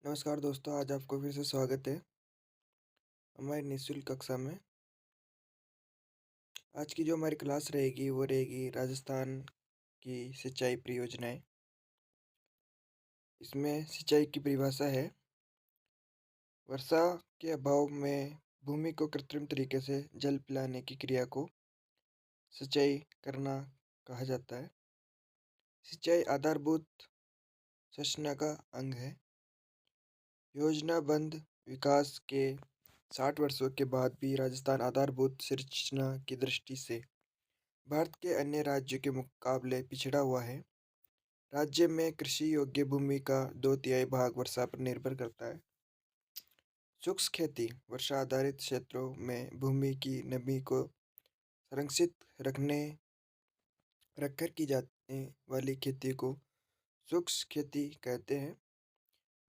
नमस्कार दोस्तों, आज आपको फिर से स्वागत है हमारी निःशुल्क कक्षा में। आज की जो हमारी क्लास रहेगी वो रहेगी राजस्थान की सिंचाई परियोजनाएं। इसमें सिंचाई की परिभाषा है वर्षा के अभाव में भूमि को कृत्रिम तरीके से जल पिलाने की क्रिया को सिंचाई करना कहा जाता है। सिंचाई आधारभूत संरचना का अंग है। योजनाबद्ध विकास के 60 वर्षों के बाद भी राजस्थान आधारभूत संरचना की दृष्टि से भारत के अन्य राज्यों के मुकाबले पिछड़ा हुआ है। राज्य में कृषि योग्य भूमि का 2/3 भाग वर्षा पर निर्भर करता है। शुष्क खेती वर्षा आधारित क्षेत्रों में भूमि की नमी को संरक्षित रखकर की जाने वाली खेती को शुष्क खेती कहते हैं।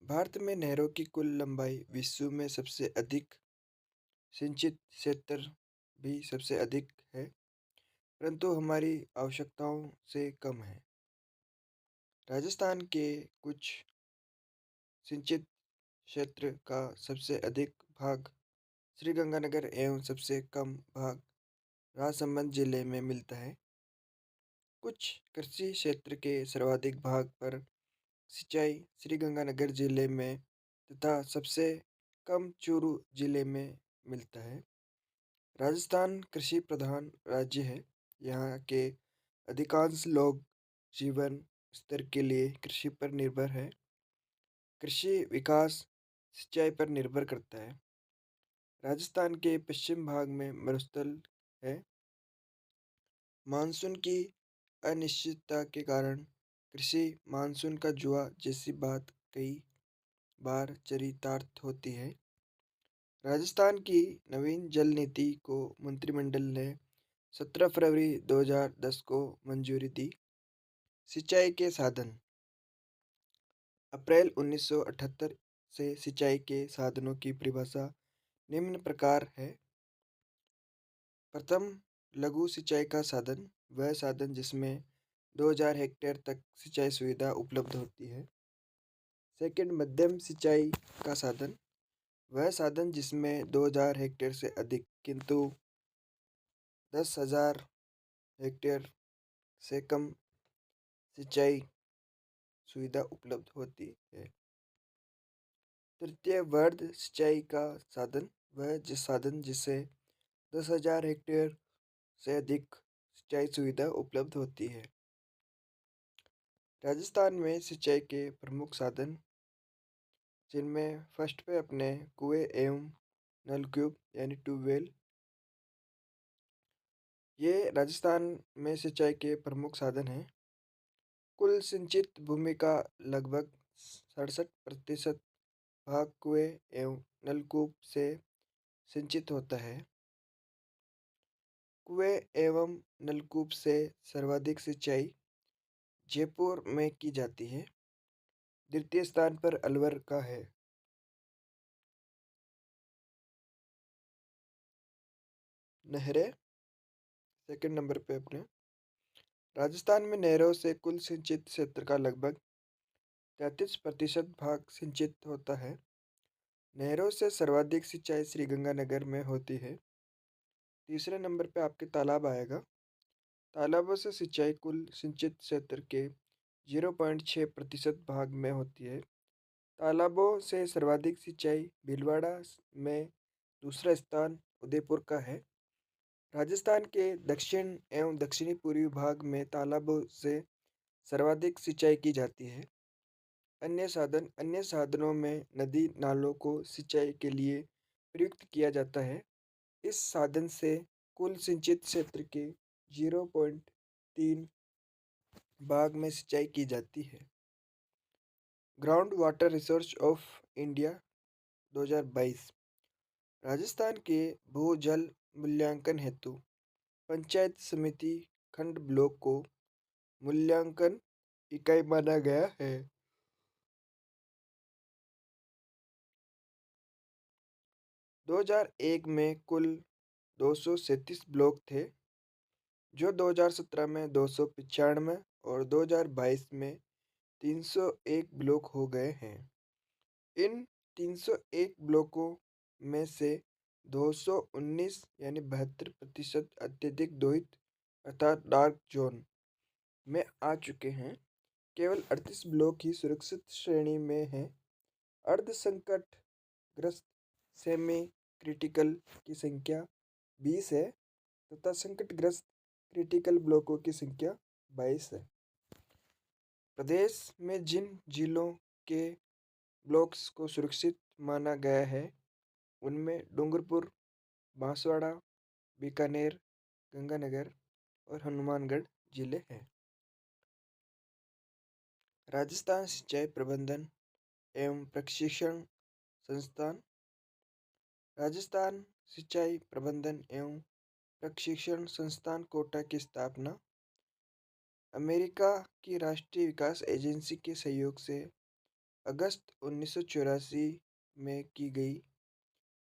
भारत में नहरों की कुल लंबाई विश्व में सबसे अधिक, सिंचित क्षेत्र भी सबसे अधिक है, परंतु हमारी आवश्यकताओं से कम है। राजस्थान के कुछ सिंचित क्षेत्र का सबसे अधिक भाग श्रीगंगानगर एवं सबसे कम भाग राजसमंद जिले में मिलता है। कुछ कृषि क्षेत्र के सर्वाधिक भाग पर सिंचाई श्रीगंगानगर जिले में तथा सबसे कम चूरू जिले में मिलता है। राजस्थान कृषि प्रधान राज्य है। यहाँ के अधिकांश लोग जीवन स्तर के लिए कृषि पर निर्भर है। कृषि विकास सिंचाई पर निर्भर करता है। राजस्थान के पश्चिम भाग में मरुस्थल है। मानसून की अनिश्चितता के कारण कृषि मानसून का जुआ जैसी बात कई बार चरितार्थ होती है। राजस्थान की नवीन जल नीति को मंत्रिमंडल ने 17 फरवरी 2010 को मंजूरी दी। सिंचाई के साधन अप्रैल 1978 से सिंचाई के साधनों की परिभाषा निम्न प्रकार है। प्रथम, लघु सिंचाई का साधन वह साधन जिसमें 2000 हेक्टेयर तक सिंचाई सुविधा उपलब्ध होती है। सेकंड, मध्यम सिंचाई का साधन वह साधन जिसमें 2000 हेक्टेयर से अधिक किंतु 10,000 हेक्टेयर से कम सिंचाई सुविधा उपलब्ध होती है। तृतीय, वर्ध सिंचाई का साधन वह साधन जिससे 10,000 हेक्टेयर से अधिक सिंचाई सुविधा उपलब्ध होती है। राजस्थान में सिंचाई के प्रमुख साधन, जिनमें फर्स्ट पे अपने कुएं एवं नलकूप यानी ट्यूबवेल। ये राजस्थान में सिंचाई के प्रमुख साधन हैं। कुल सिंचित भूमि का लगभग 67% भाग कुएं एवं नलकूप से सिंचित होता है। कुएं एवं नलकूप से सर्वाधिक सिंचाई जयपुर में की जाती है। द्वितीय स्थान पर अलवर का है। नहरें सेकंड नंबर पे अपने राजस्थान में नहरों से कुल सिंचित क्षेत्र का लगभग 33% भाग सिंचित होता है। नहरों से सर्वाधिक सिंचाई श्रीगंगानगर में होती है। तीसरे नंबर पे आपके तालाब आएगा। तालाबों से सिंचाई कुल सिंचित क्षेत्र के 0.6% भाग में होती है। तालाबों से सर्वाधिक सिंचाई भीलवाड़ा में, दूसरा स्थान उदयपुर का है। राजस्थान के दक्षिण एवं दक्षिणी पूर्वी भाग में तालाबों से सर्वाधिक सिंचाई की जाती है। अन्य साधनों में नदी नालों को सिंचाई के लिए प्रयुक्त किया जाता है। इस साधन से कुल सिंचित क्षेत्र के 0.3 भाग में सिंचाई की जाती है। Ground water resource of India 2022 Rajasthan के भूजल मूल्यांकन हेतु पंचायत समिति खंड ब्लॉक को मूल्यांकन इकाई माना गया है। 2001 में कुल 237 ब्लॉक थे, जो 2017 में 295 और 2022 में 301 ब्लॉक हो गए हैं। इन 301 ब्लॉकों में से 219 यानी 72% अत्यधिक दोहित अर्थात डार्क जोन में आ चुके हैं। केवल 38 ब्लॉक ही सुरक्षित श्रेणी में हैं। अर्ध संकटग्रस्त सेमी क्रिटिकल की संख्या 20 है तथा संकटग्रस्त क्रिटिकल ब्लॉकों की संख्या 22 है। प्रदेश में जिन जिलों के ब्लॉक्स को सुरक्षित माना गया है उनमें डूंगरपुर, बांसवाड़ा, बीकानेर, गंगानगर और हनुमानगढ़ जिले हैं। राजस्थान सिंचाई प्रबंधन एवं प्रशिक्षण संस्थान। राजस्थान सिंचाई प्रबंधन एवं प्रशिक्षण संस्थान कोटा की स्थापना अमेरिका की राष्ट्रीय विकास एजेंसी के सहयोग से अगस्त 1984 में की गई।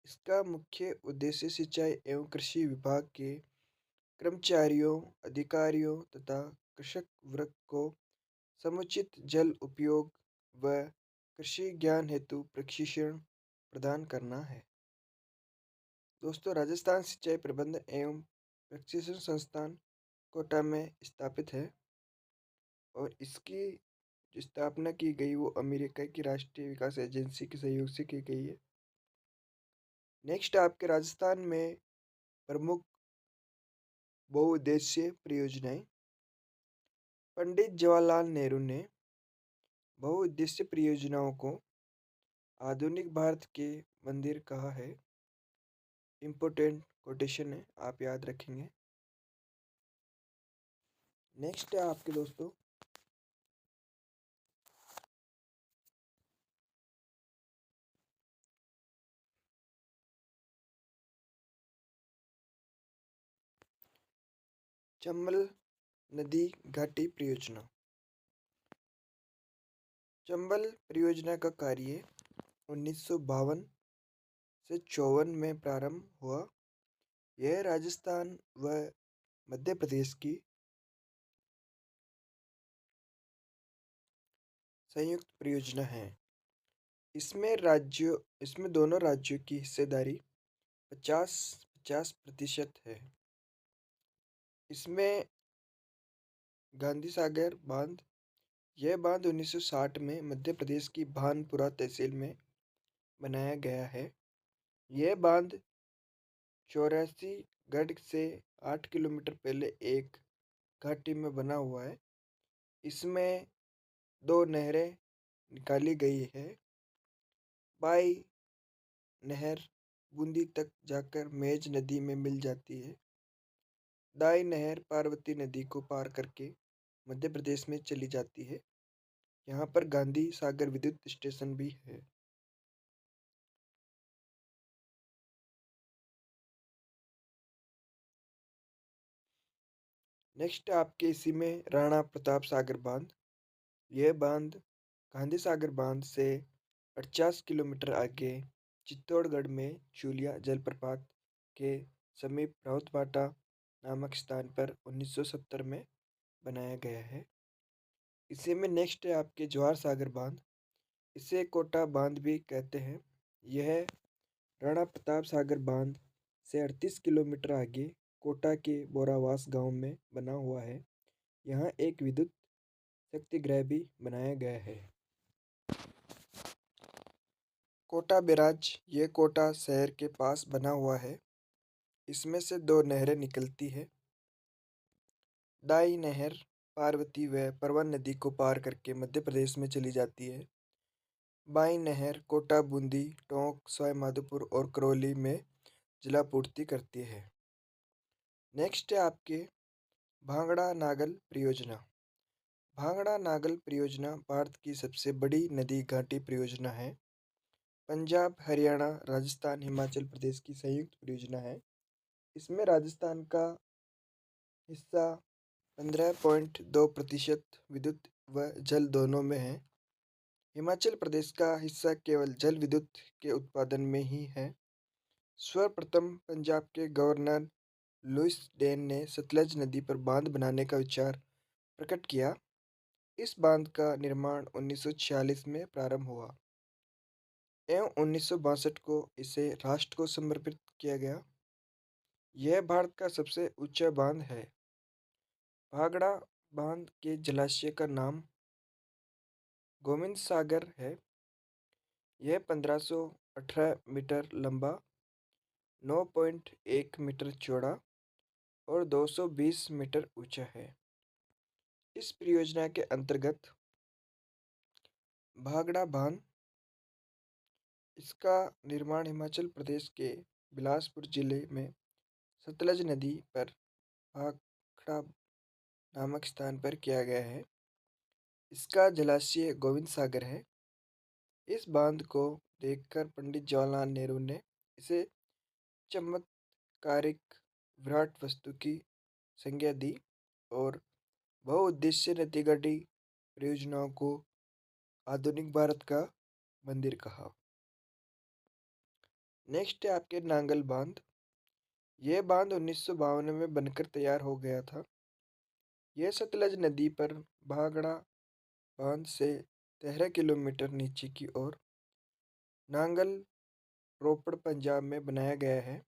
इसका मुख्य उद्देश्य सिंचाई एवं कृषि विभाग के कर्मचारियों, अधिकारियों तथा कृषक वर्ग को समुचित जल उपयोग व कृषि ज्ञान हेतु प्रशिक्षण प्रदान करना है। दोस्तों, राजस्थान सिंचाई प्रबंधन एवं प्रशिक्षण संस्थान कोटा में स्थापित है और इसकी जो स्थापना की गई वो अमेरिका की राष्ट्रीय विकास एजेंसी के सहयोग से की गई है। नेक्स्ट आपके राजस्थान में प्रमुख बहुउद्देशीय परियोजनाएं। पंडित जवाहरलाल नेहरू ने बहुउद्देशीय परियोजनाओं को आधुनिक भारत के मंदिर कहा है। इम्पोर्टेंट कोटेशन है, आप याद रखेंगे। नेक्स्ट है आपके दोस्तों चंबल नदी घाटी परियोजना। चंबल परियोजना का कार्य 1952 से 54 में प्रारंभ हुआ। यह राजस्थान व मध्य प्रदेश की संयुक्त परियोजना है। इसमें दोनों राज्यों की हिस्सेदारी 50-50% है। इसमें गांधी सागर बांध। यह बांध 1960 में मध्य प्रदेश की भानपुरा तहसील में बनाया गया है। यह बांध चौरासी गढ़ से 8 किलोमीटर पहले एक घाटी में बना हुआ है। इसमें दो नहरें निकाली गई है। बाई नहर बूंदी तक जाकर मेज नदी में मिल जाती है। दाई नहर पार्वती नदी को पार करके मध्य प्रदेश में चली जाती है। यहाँ पर गांधी सागर विद्युत स्टेशन भी है। नेक्स्ट आपके इसी में राणा प्रताप सागर बांध। यह बांध गांधी सागर बांध से 50 किलोमीटर आगे चित्तौड़गढ़ में चूलिया जलप्रपात के समीप राउतभाटा नामक स्थान पर 1970 में बनाया गया है। इसी में नेक्स्ट है आपके जवाहर सागर बांध। इसे कोटा बांध भी कहते हैं। यह राणा प्रताप सागर बांध से 38 किलोमीटर आगे कोटा के बोरावास गांव में बना हुआ है। यहाँ एक विद्युत शक्तिगृह भी बनाया गया है। कोटा बैराज ये कोटा शहर के पास बना हुआ है। इसमें से दो नहरें निकलती है। दाई नहर पार्वती व परवन नदी को पार करके मध्य प्रदेश में चली जाती है। बाई नहर कोटा, बूंदी, टोंक, सवाईमाधोपुर और करौली में जलापूर्ति करती है। नेक्स्ट है आपके भांगड़ा नागल परियोजना। भांगड़ा नागल परियोजना भारत की सबसे बड़ी नदी घाटी परियोजना है। पंजाब, हरियाणा, राजस्थान, हिमाचल प्रदेश की संयुक्त परियोजना है। इसमें राजस्थान का हिस्सा 15.2% विद्युत व जल दोनों में है। हिमाचल प्रदेश का हिस्सा केवल जल विद्युत के उत्पादन में ही है। सर्वप्रथम पंजाब के गवर्नर लुईस डेन ने सतलज नदी पर बांध बनाने का विचार प्रकट किया। इस बांध का निर्माण 1946 में प्रारंभ हुआ। एवं 1962 को इसे राष्ट्र को समर्पित किया गया। यह भारत का सबसे ऊंचा बांध है। भाखड़ा बांध के जलाशय का नाम गोविंद सागर है। यह 1518 मीटर लंबा, 9.1 मीटर चौड़ा और 220 मीटर ऊंचा है। इस परियोजना के अंतर्गत भाखड़ा बांध, इसका निर्माण हिमाचल प्रदेश के बिलासपुर जिले में सतलज नदी पर भाखड़ा नामक स्थान पर किया गया है। इसका जलाशय गोविंद सागर है। इस बांध को देखकर पंडित जवाहरलाल नेहरू ने इसे चमत्कारिक विराट वस्तु की संज्ञा दी और बहुउद्देशीय नदीगढ़ी परियोजनाओं को आधुनिक भारत का मंदिर कहा। नेक्स्ट है आपके नांगल बांध। यह बांध 1952 में बनकर तैयार हो गया था। यह सतलज नदी पर भाखड़ा बांध से 13 किलोमीटर नीचे की ओर नांगल, रोपड़, पंजाब में बनाया गया है।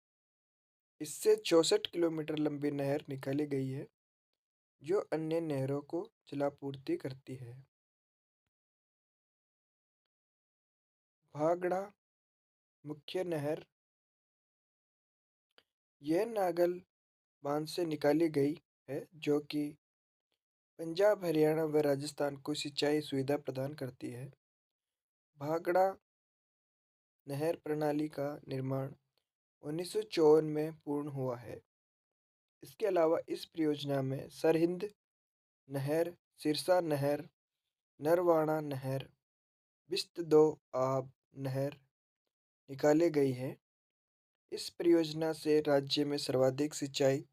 इससे 64 किलोमीटर लंबी नहर निकाली गई है जो अन्य नहरों को जलापूर्ति करती है। भाखड़ा मुख्य नहर, यह नांगल बांध से निकाली गई है जो कि पंजाब, हरियाणा व राजस्थान को सिंचाई सुविधा प्रदान करती है। भाखड़ा नहर प्रणाली का निर्माण 1954 में पूर्ण हुआ है। इसके अलावा इस परियोजना में सरहिंद नहर, सिरसा नहर, नरवाणा नहर, बिस्त दो आब नहर निकाली गई है। इस परियोजना से राज्य में सर्वाधिक सिंचाई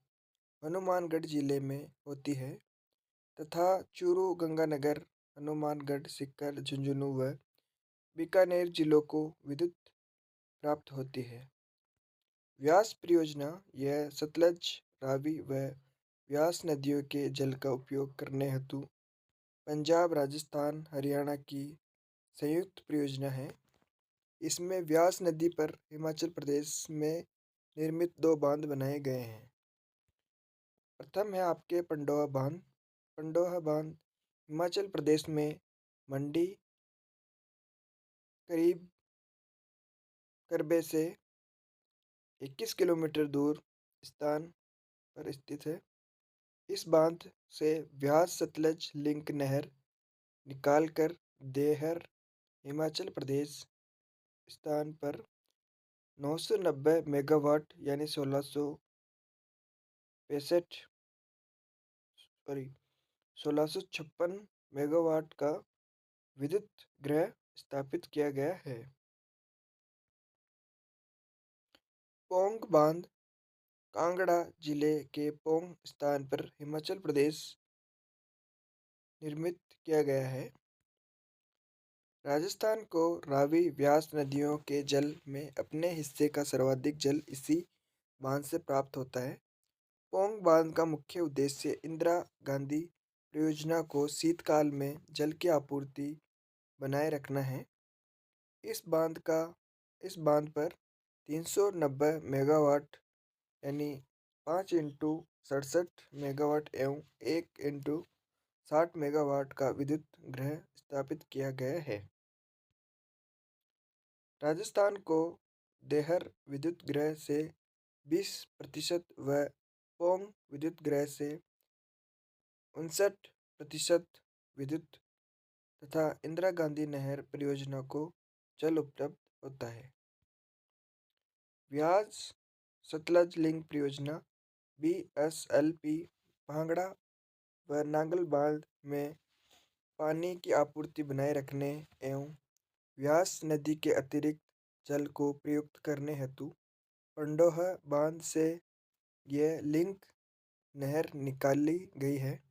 हनुमानगढ़ जिले में होती है तथा चूरू, गंगानगर, हनुमानगढ़, सीकर, झुंझुनू व बीकानेर जिलों को विद्युत प्राप्त होती है। व्यास परियोजना, यह सतलज, रावी व व्यास नदियों के जल का उपयोग करने हेतु पंजाब, राजस्थान, हरियाणा की संयुक्त परियोजना है। इसमें व्यास नदी पर हिमाचल प्रदेश में निर्मित 2 बांध बनाए गए हैं। प्रथम है आपके पंडोह बांध। पंडोह बांध हिमाचल प्रदेश में मंडी करीब करबे से 21 किलोमीटर दूर स्थान पर स्थित है। इस बांध से व्यास सतलज लिंक नहर निकालकर देहर, हिमाचल प्रदेश स्थान पर 990 मेगावाट यानी 1656 मेगावाट का विद्युत ग्रह स्थापित किया गया है। पोंग बांध कांगड़ा जिले के पोंग स्थान पर हिमाचल प्रदेश निर्मित किया गया है। राजस्थान को रावी, व्यास नदियों के जल में अपने हिस्से का सर्वाधिक जल इसी बांध से प्राप्त होता है। पोंग बांध का मुख्य उद्देश्य इंदिरा गांधी परियोजना को शीतकाल में जल की आपूर्ति बनाए रखना है। इस बांध पर 390 मेगावाट यानी 5 इंटू 67 मेगावाट एवं 1 इंटू 60 मेगावाट का विद्युत ग्रह स्थापित किया गया है। राजस्थान को देहर विद्युत ग्रह से 20% व पोंग विद्युत ग्रह से 59% विद्युत तथा इंदिरा गांधी नहर परियोजना को जल उपलब्ध होता है। व्यास सतलज लिंक परियोजना BSLP भांगड़ा व नांगल बांध में पानी की आपूर्ति बनाए रखने एवं व्यास नदी के अतिरिक्त जल को प्रयुक्त करने हेतु पंडोह बांध से यह लिंक नहर निकाली गई है।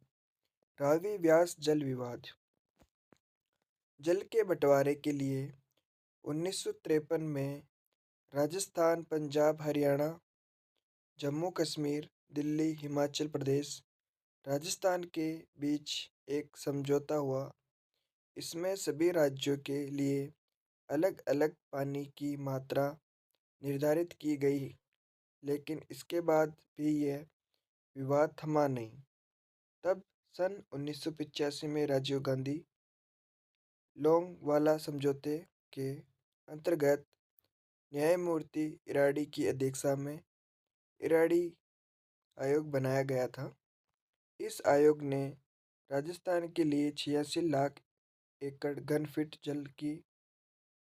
रावी व्यास जल विवाद, जल के बंटवारे के लिए 1953 में राजस्थान, पंजाब, हरियाणा, जम्मू कश्मीर, दिल्ली, हिमाचल प्रदेश, राजस्थान के बीच एक समझौता हुआ। इसमें सभी राज्यों के लिए अलग अलग पानी की मात्रा निर्धारित की गई, लेकिन इसके बाद भी यह विवाद थमा नहीं। तब सन 1985 में राजीव गांधी लोंगवाला समझौते के अंतर्गत न्यायमूर्ति इराडी की अध्यक्षता में इराडी आयोग बनाया गया था। इस आयोग ने राजस्थान के लिए 86 लाख एकड़ घन फीट जल की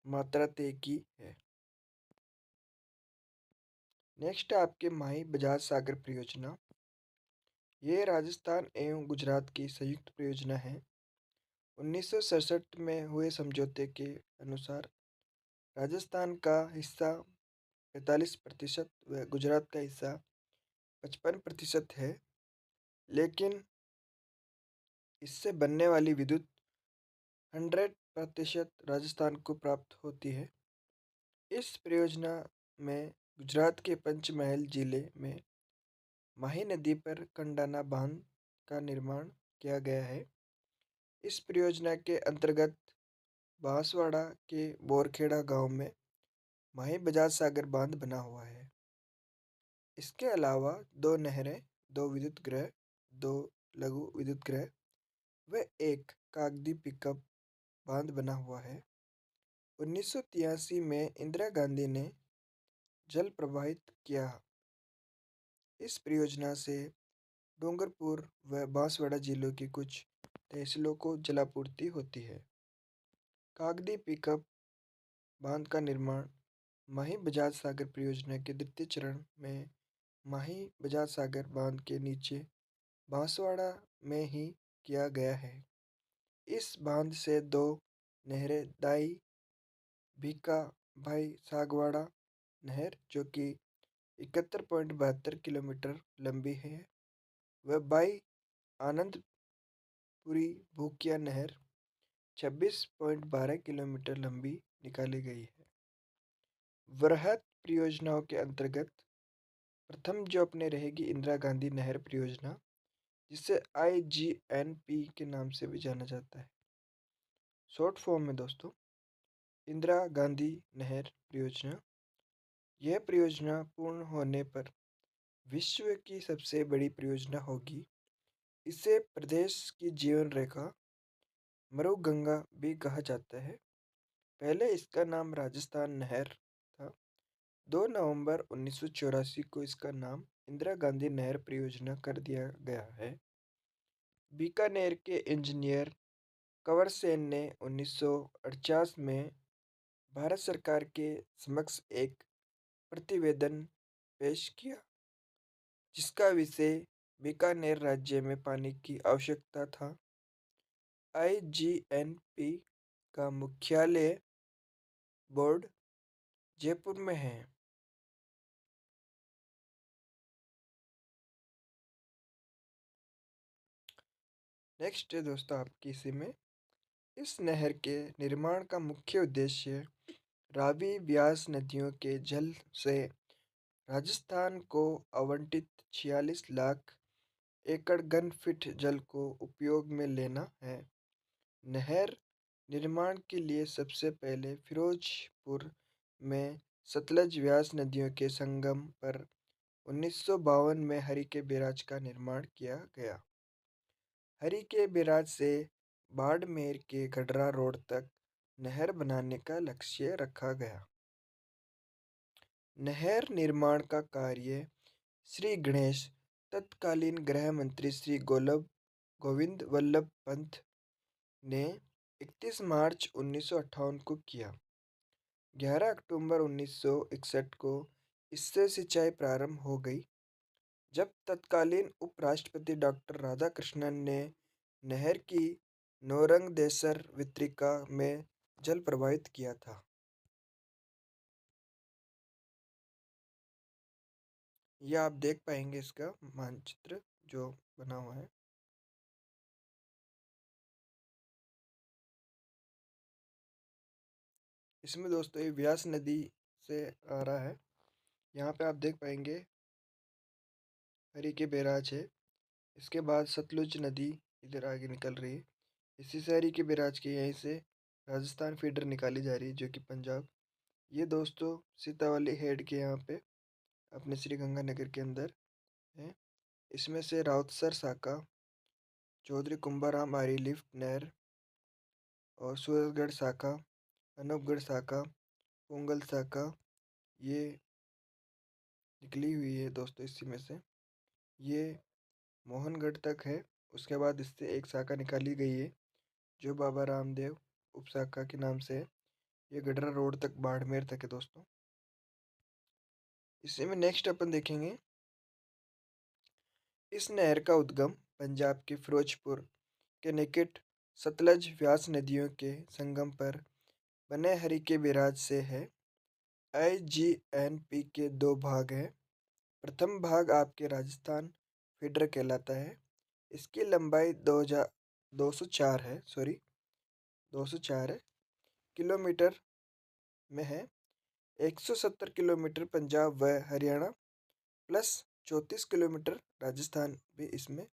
मात्रा तय की है। नेक्स्ट है आपके माही बजाज सागर परियोजना। ये राजस्थान एवं गुजरात की संयुक्त परियोजना है। 1967 में हुए समझौते के अनुसार राजस्थान का हिस्सा 45% व गुजरात का हिस्सा 55% है, लेकिन इससे बनने वाली विद्युत 100% राजस्थान को प्राप्त होती है। इस परियोजना में गुजरात के पंचमहल जिले में माही नदी पर कंडाना बांध का निर्माण किया गया है। इस परियोजना के अंतर्गत बांसवाड़ा के बोरखेड़ा गांव में माही बजाज सागर बांध बना हुआ है। इसके अलावा 2 नहरें, 2 विद्युत गृह, 2 लघु विद्युत गृह व एक कागदी पिकअप बांध बना हुआ है। 1983 में इंदिरा गांधी ने जल प्रवाहित किया। इस परियोजना से डूंगरपुर व बांसवाड़ा जिलों की कुछ तहसीलों को जलापूर्ति होती है। कागदी पिकअप बांध का निर्माण माही बजाज सागर परियोजना के द्वितीय चरण में माही बजाज सागर बांध के नीचे बांसवाड़ा में ही किया गया है। इस बांध से 2 नहरें दाई भीका भाई सागवाड़ा नहर जो कि 71.72 किलोमीटर लंबी है व बाई आनंदपुरी भूकिया नहर 26.12 किलोमीटर लंबी निकाली गई है। वृहद परियोजनाओं के अंतर्गत प्रथम जो अपने रहेगी इंदिरा गांधी नहर परियोजना, जिसे IGNP के नाम से भी जाना जाता है। शॉर्ट फॉर्म में दोस्तों, इंदिरा गांधी नहर परियोजना। यह परियोजना पूर्ण होने पर विश्व की सबसे बड़ी परियोजना होगी। इसे प्रदेश की जीवन रेखा मरुगंगा भी कहा जाता है। पहले इसका नाम राजस्थान नहर था। 2 नवंबर 1984 को इसका नाम इंदिरा गांधी नहर परियोजना कर दिया गया है। बीकानेर के इंजीनियर कंवर सेन ने 1948 में भारत सरकार के समक्ष एक प्रतिवेदन पेश किया, जिसका विषय बीकानेर राज्य में पानी की आवश्यकता था। IGNP का मुख्यालय बोर्ड जयपुर में है। नेक्स्ट है दोस्तों आपकी इसी में, इस नहर के निर्माण का मुख्य उद्देश्य रावी ब्यास नदियों के जल से राजस्थान को आवंटित 46 लाख एकड़ घन फीट जल को उपयोग में लेना है। नहर निर्माण के लिए सबसे पहले फिरोजपुर में सतलज व्यास नदियों के संगम पर 1952 में हरिके बैराज का निर्माण किया गया। हरिके बैराज से बाड़मेर के गडरा रोड तक नहर बनाने का लक्ष्य रखा गया। नहर निर्माण का कार्य श्री गणेश तत्कालीन गृह मंत्री श्री गोविंद वल्लभ पंत ने 31 मार्च 1958 को किया। 11 अक्टूबर 1961 को इससे सिंचाई प्रारंभ हो गई, जब तत्कालीन उपराष्ट्रपति डॉक्टर राधाकृष्णन ने नहर की नौरंगदेसर वितरिका में जल प्रवाहित किया था। यह आप देख पाएंगे इसका मानचित्र जो बना हुआ है। इसमें दोस्तों ये व्यास नदी से आ रहा है। यहाँ पे आप देख पाएंगे हरिके बैराज है। इसके बाद सतलुज नदी इधर आगे निकल रही है। इसी से हरिके बैराज के यहीं से राजस्थान फीडर निकाली जा रही है जो कि पंजाब। ये दोस्तों सीतावली हेड के यहाँ पे अपने श्री गंगानगर के अंदर है। इसमें से राउतसर शाखा, चौधरी कुंभाराम आरी लिफ्ट नहर और सूरजगढ़ शाखा, अनूपगढ़ शाखा, पुंगल शाखा ये निकली हुई है दोस्तों। इसी में से ये मोहनगढ़ तक है। उसके बाद इससे एक शाखा निकाली गई है जो बाबा रामदेव उप शाखा के नाम से है। ये गडरा रोड तक बाड़मेर तक है दोस्तों। इसी में नेक्स्ट अपन देखेंगे, इस नहर का उद्गम पंजाब के फिरोजपुर के निकट सतलज व्यास नदियों के संगम पर बने हरि के बिराज से है। IGNP के दो भाग हैं। प्रथम भाग आपके राजस्थान फीडर कहलाता है। इसकी लंबाई 204 है, 204 है किलोमीटर में है। 170 किलोमीटर पंजाब व हरियाणा प्लस 34 किलोमीटर राजस्थान भी इसमें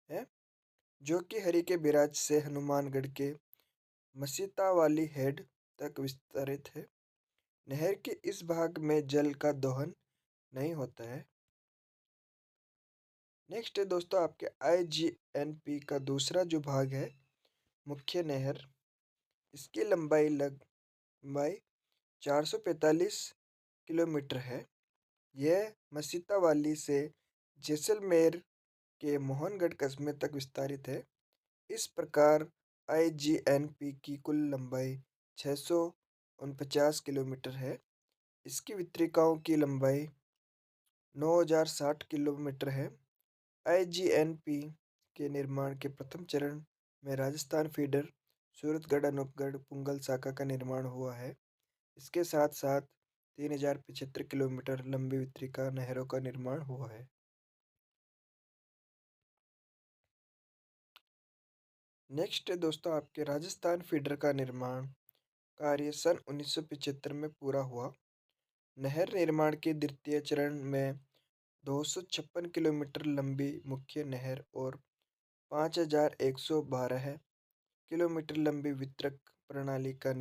है, जो कि हरि के बिराज से हनुमानगढ़ के मसीता वाली हेड तक विस्तारित है। नहर के इस भाग में जल का दोहन नहीं होता है। नेक्स्ट है दोस्तों आपके IGNP का दूसरा जो भाग है, मुख्य नहर। इसकी लंबाई 445 किलोमीटर है। यह मसीता वाली से जैसलमेर के मोहनगढ़ कस्बे तक विस्तारित है। इस प्रकार IGNP की कुल लंबाई 649 किलोमीटर है। इसकी वितरिकाओं की लंबाई 9060 किलोमीटर है। IGNP के निर्माण के प्रथम चरण में राजस्थान फीडर, सूरतगढ़, अनूपगढ़, पुंगल शाखा का निर्माण हुआ है। इसके साथ साथ 3075 किलोमीटर लंबी वितरिका नहरों का निर्माण हुआ है। नेक्स्ट है दोस्तों आपके राजस्थान फीडर का निर्माण कार्य सन 1975 में पूरा हुआ। नहर निर्माण के द्वितीय चरण में 256 किलोमीटर लंबी मुख्य नहर और 5112 किलोमीटर लंबी वितरक प्रणाली का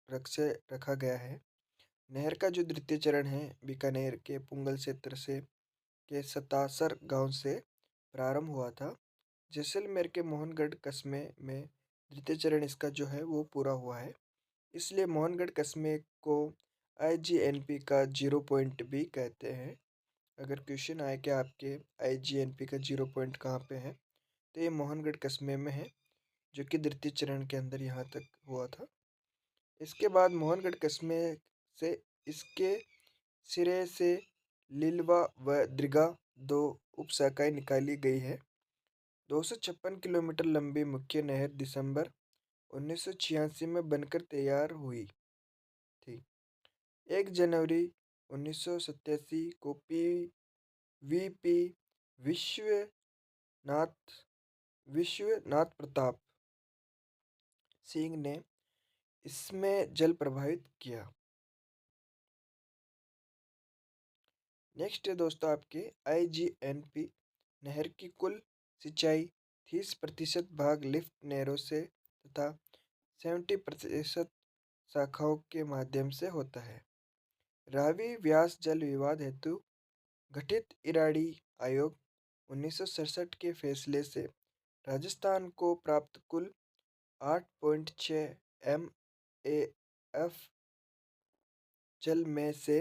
लक्ष्य रखा गया है। नहर का जो द्वितीय चरण है बीकानेर के पुंगल क्षेत्र से के सतासर गांव से प्रारंभ हुआ था। जैसलमेर के मोहनगढ़ कस्बे में द्वितीय चरण इसका जो है वो पूरा हुआ है। इसलिए मोहनगढ़ कस्बे को IGNP का 0 पॉइंट भी कहते हैं। अगर क्वेश्चन आए कि आपके IGNP का 0 पॉइंट कहाँ पे है, तो ये मोहनगढ़ कस्बे में है, जो कि द्वितीय चरण के अंदर यहाँ तक हुआ था। इसके बाद मोहनगढ़ कस्बे से इसके सिरे से लिलवा व द्रिगा दो उपशाखाएं निकाली गई है। 256 किलोमीटर लंबी मुख्य नहर दिसंबर 1986 में बनकर तैयार हुई थी। 1 जनवरी 1987 को PVP विश्वनाथ प्रताप सिंह ने इसमें जल प्रभावित किया। नेक्स्ट है दोस्तों आपके IGNP नहर की कुल सिंचाई 30% भाग लिफ्ट नहरों से तथा 70% शाखाओं के माध्यम से होता है। रावी व्यास जल विवाद हेतु गठित इराड़ी आयोग 1967 के फैसले से राजस्थान को प्राप्त कुल 8.6 MAF जल में से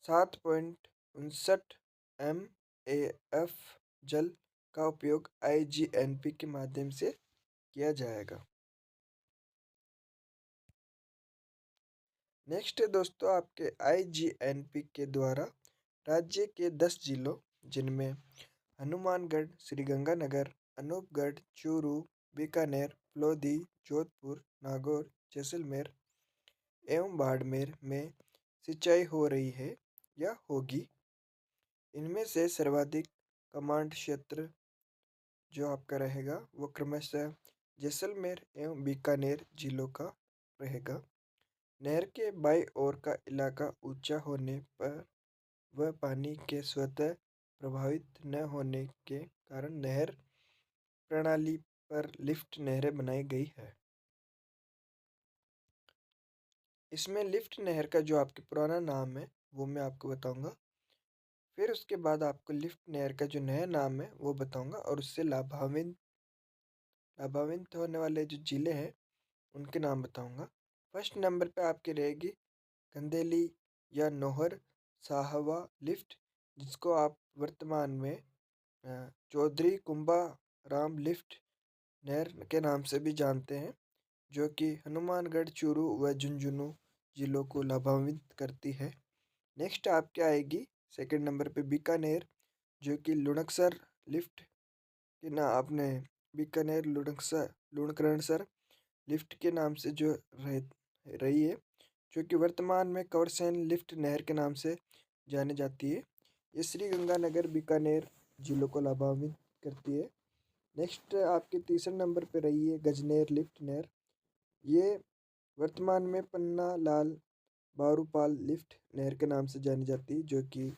7.59 MAF जल का उपयोग IGNP के माध्यम से किया जाएगा। नेक्स्ट है दोस्तों आपके IGNP के द्वारा राज्य के 10 जिलों, जिनमें हनुमानगढ़, श्रीगंगानगर, अनूपगढ़, चूरू, बीकानेर, लोधी, जोधपुर, नागौर, जैसलमेर एवं बाड़मेर में सिंचाई हो रही है या होगी। इनमें से सर्वाधिक कमांड क्षेत्र जो आपका रहेगा वो क्रमशः जैसलमेर एवं बीकानेर जिलों का रहेगा। नहर के बाईं ओर का इलाका ऊंचा होने पर व पानी के स्वतः प्रभावित न होने के कारण नहर प्रणाली पर लिफ्ट नहरें बनाई गई है। इसमें लिफ्ट नहर का जो आपके पुराना नाम है वो मैं आपको बताऊंगा। फिर उसके बाद आपको लिफ्ट नहर का जो नया नाम है वो बताऊंगा और उससे लाभान्वित होने वाले जो जिले हैं उनके नाम बताऊंगा। फर्स्ट नंबर पे आपकी रहेगी कंदेली या नौहर साहवा लिफ्ट, जिसको आप वर्तमान में चौधरी कुंभा राम लिफ्ट नहर के नाम से भी जानते हैं, जो कि हनुमानगढ़, चूरू व झुंझुनू जिलों को लाभान्वित करती है। नेक्स्ट आपके आएगी सेकंड नंबर पे बीकानेर, जो कि लुणकसर लिफ्ट के ना आपने बीकानेर लुणकरणसर लिफ्ट के नाम से जो रही है, जो कि वर्तमान में कंवरसेन लिफ्ट नहर के नाम से जानी जाती है। ये श्री गंगानगर बीकानेर जिलों को लाभान्वित करती है। नेक्स्ट आपके तीसरे नंबर पे रही है गजनेर लिफ्ट नहर। ये वर्तमान में पन्ना लाल बारूपाल लिफ्ट नहर के नाम से जानी जाती है, जो कि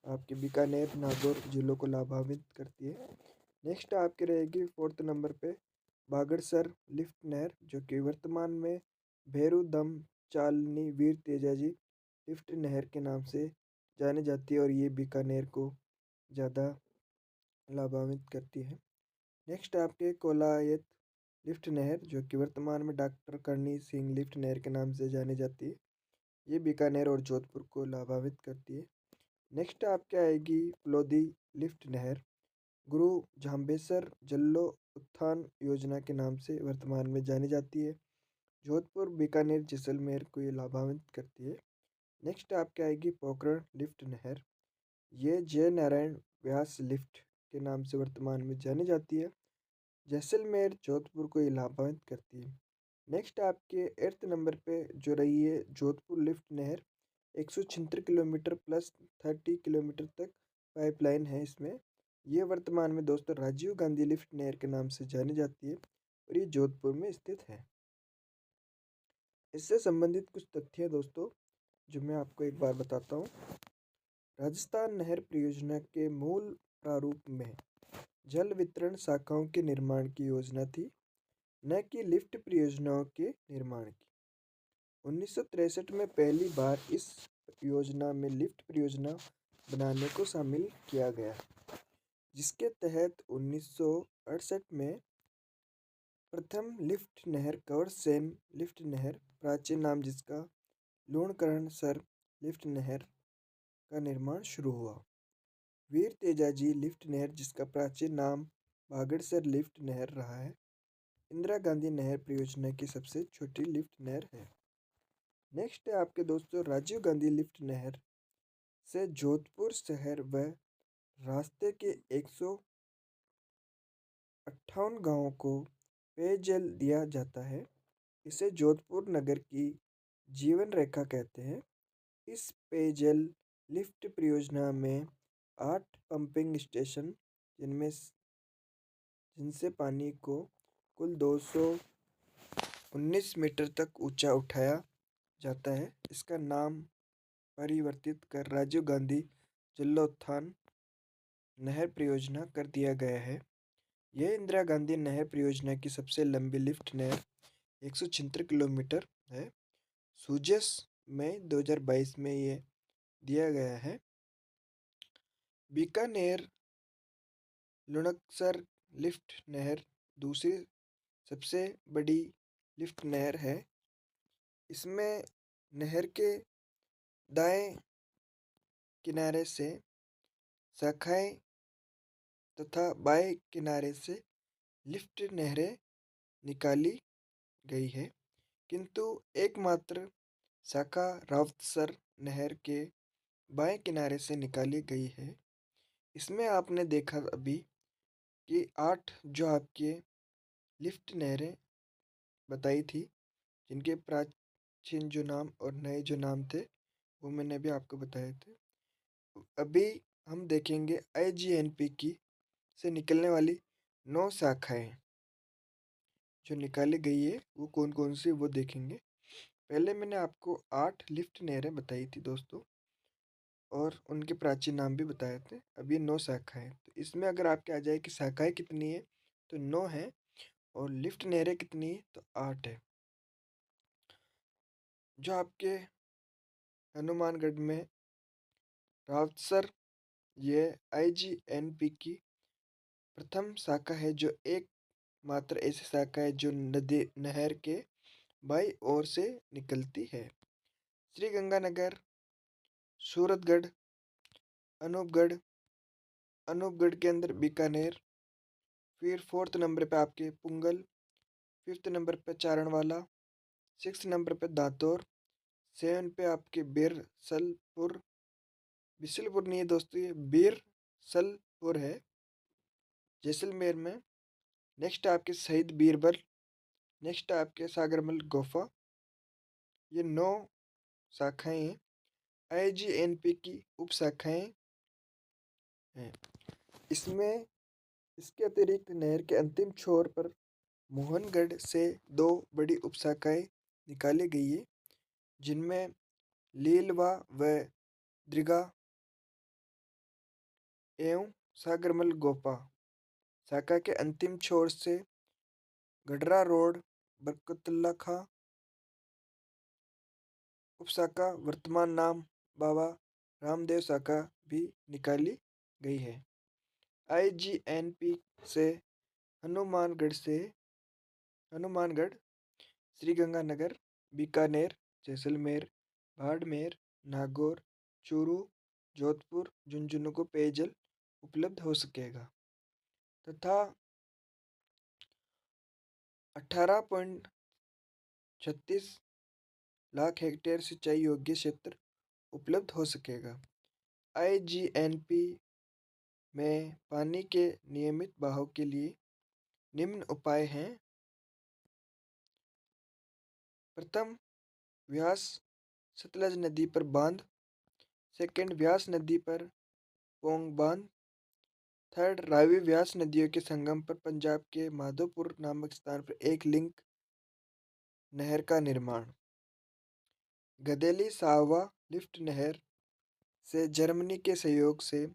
आपके बीकानेर नागौर जिलों को लाभान्वित करती है। नेक्स्ट आपके रहेगी फोर्थ नंबर पे बागड़सर लिफ्ट नहर, जो कि वर्तमान में भैरू दम चालनी वीर तेजाजी लिफ्ट नहर के नाम से जानी जाती है और ये बीकानेर को ज़्यादा लाभान्वित करती है। नेक्स्ट आपके कोलायत लिफ्ट नहर, जो कि वर्तमान में डॉक्टर करणी सिंह लिफ्ट नहर के नाम से जानी जाती है। ये बीकानेर और जोधपुर को लाभान्वित करती है। नेक्स्ट आपके आएगी लोधी लिफ्ट नहर, गुरु झांबेसर जल्लो उत्थान योजना के नाम से वर्तमान में जानी जाती है। जोधपुर, बीकानेर, जैसलमेर को ये लाभान्वित करती है। नेक्स्ट आपके आएगी पोखरण लिफ्ट नहर। ये जय नारायण व्यास लिफ्ट के नाम से वर्तमान में जानी जाती है। जैसलमेर, जोधपुर को ये लाभान्वित करती है। नेक्स्ट आपके एट्थ नंबर पे जो रही है जोधपुर लिफ्ट नहर, 176 किलोमीटर प्लस 30 किलोमीटर तक पाइपलाइन है इसमें। ये वर्तमान में दोस्तों राजीव गांधी लिफ्ट नहर के नाम से जानी जाती है और ये जोधपुर में स्थित है। इससे संबंधित कुछ तथ्य दोस्तों जो मैं आपको एक बार बताता हूँ। राजस्थान नहर परियोजना के मूल प्रारूप में जल वितरण शाखाओं के निर्माण की योजना थी, न कि लिफ्ट परियोजनाओं के निर्माण की। 1963 में पहली बार इस योजना में लिफ्ट परियोजना बनाने को शामिल किया गया, जिसके तहत 1968 में प्रथम लिफ्ट नहर कंवरसेन लिफ्ट नहर, प्राचीन नाम जिसका लूणकरणसर लिफ्ट नहर का निर्माण शुरू हुआ। वीर तेजाजी लिफ्ट नहर, जिसका प्राचीन नाम बागड़सर लिफ्ट नहर रहा है, इंदिरा गांधी नहर परियोजना की सबसे छोटी लिफ्ट नहर है। नेक्स्ट है आपके दोस्तों राजीव गांधी लिफ्ट नहर से जोधपुर शहर व रास्ते के 158 गांवों को पेयजल दिया जाता है। इसे जोधपुर नगर की जीवन रेखा कहते हैं। इस पेयजल लिफ्ट परियोजना में 8 पंपिंग स्टेशन, जिनसे पानी को कुल 219 मीटर तक ऊंचा उठाया जाता है। इसका नाम परिवर्तित कर राजीव गांधी जलोत्थान नहर परियोजना कर दिया गया है। यह इंदिरा गांधी नहर परियोजना की सबसे लंबी लिफ्ट नहर 176 किलोमीटर है। सूजस में 2022 में ये दिया गया है। बीकानेर लुणकसर लिफ्ट नहर दूसरी सबसे बड़ी लिफ्ट नहर है। इसमें नहर के दाएं किनारे से शाखाएं तथा बाएं किनारे से लिफ्ट नहरें निकाली गई है, किंतु एकमात्र शाखा रावतसर नहर के बाएं किनारे से निकाली गई है। इसमें आपने देखा अभी कि 8 जो आपके लिफ्ट नहरें बताई थी, जिनके प्राचीन जो नाम और नए जो नाम थे वो मैंने अभी आपको बताए थे। अभी हम देखेंगे आईजीएनपी की से निकलने वाली 9 शाखाएं जो निकाली गई है वो कौन कौन सी वो देखेंगे। पहले मैंने आपको 8 लिफ्ट नहरें बताई थी दोस्तों और उनके प्राचीन नाम भी बताए थे। अब ये 9 शाखाएं, तो इसमें अगर आपके आ जाए कि शाखाएं कितनी है तो 9 है और लिफ्ट नहरें कितनी है तो 8 है। जो आपके हनुमानगढ़ में रावतसर, ये आईजीएनपी की प्रथम शाखा है, जो एक मात्र ऐसी शाखा है जो नदी नहर के बाईं ओर से निकलती है। श्रीगंगानगर, सूरतगढ़, अनूपगढ़, अनूपगढ़ के अंदर बीकानेर, फिर फोर्थ नंबर पे आपके पुंगल, फिफ्थ नंबर पे चारणवाला, सिक्स नंबर पे दांतौर, सेवन पे आपके बिरसलपुर, बिसलपुर नहीं है दोस्तों, ये बिरसलपुर है जैसलमेर में। नेक्स्ट आपके शहीद बीरबल, नेक्स्ट आपके सागरमल गुफा। ये 9 शाखाएं हैं, आईजीएनपी की उप शाखाएं हैं। इसमें इसके अतिरिक्त नहर के अंतिम छोर पर मोहनगढ़ से 2 बड़ी उप शाखाएं निकाली गई है, जिनमें लीलवा व दृगा एवं सागरमल गोपा। शाखा के अंतिम छोर से गडरा रोड, बरकतुल्ला खां उपशाखा, वर्तमान नाम बाबा रामदेव शाखा भी निकाली गई है। आईजीएनपी से हनुमानगढ़, श्रीगंगानगर, बीकानेर, जैसलमेर, बाड़मेर, नागौर, चूरू, जोधपुर, झुंझुनू को पेयजल उपलब्ध हो सकेगा तथा 18.36 लाख हेक्टेयर सिंचाई योग्य क्षेत्र उपलब्ध हो सकेगा। आईजीएनपी में पानी के नियमित बहाव के लिए निम्न उपाय हैं। प्रथम, व्यास सतलज नदी पर बांध। सेकंड, व्यास नदी पर पोंग बांध। थर्ड, रावी व्यास नदियों के संगम पर पंजाब के माधोपुर नामक स्थान पर एक लिंक नहर का निर्माण। गदेली साहवा लिफ्ट नहर से जर्मनी के सहयोग से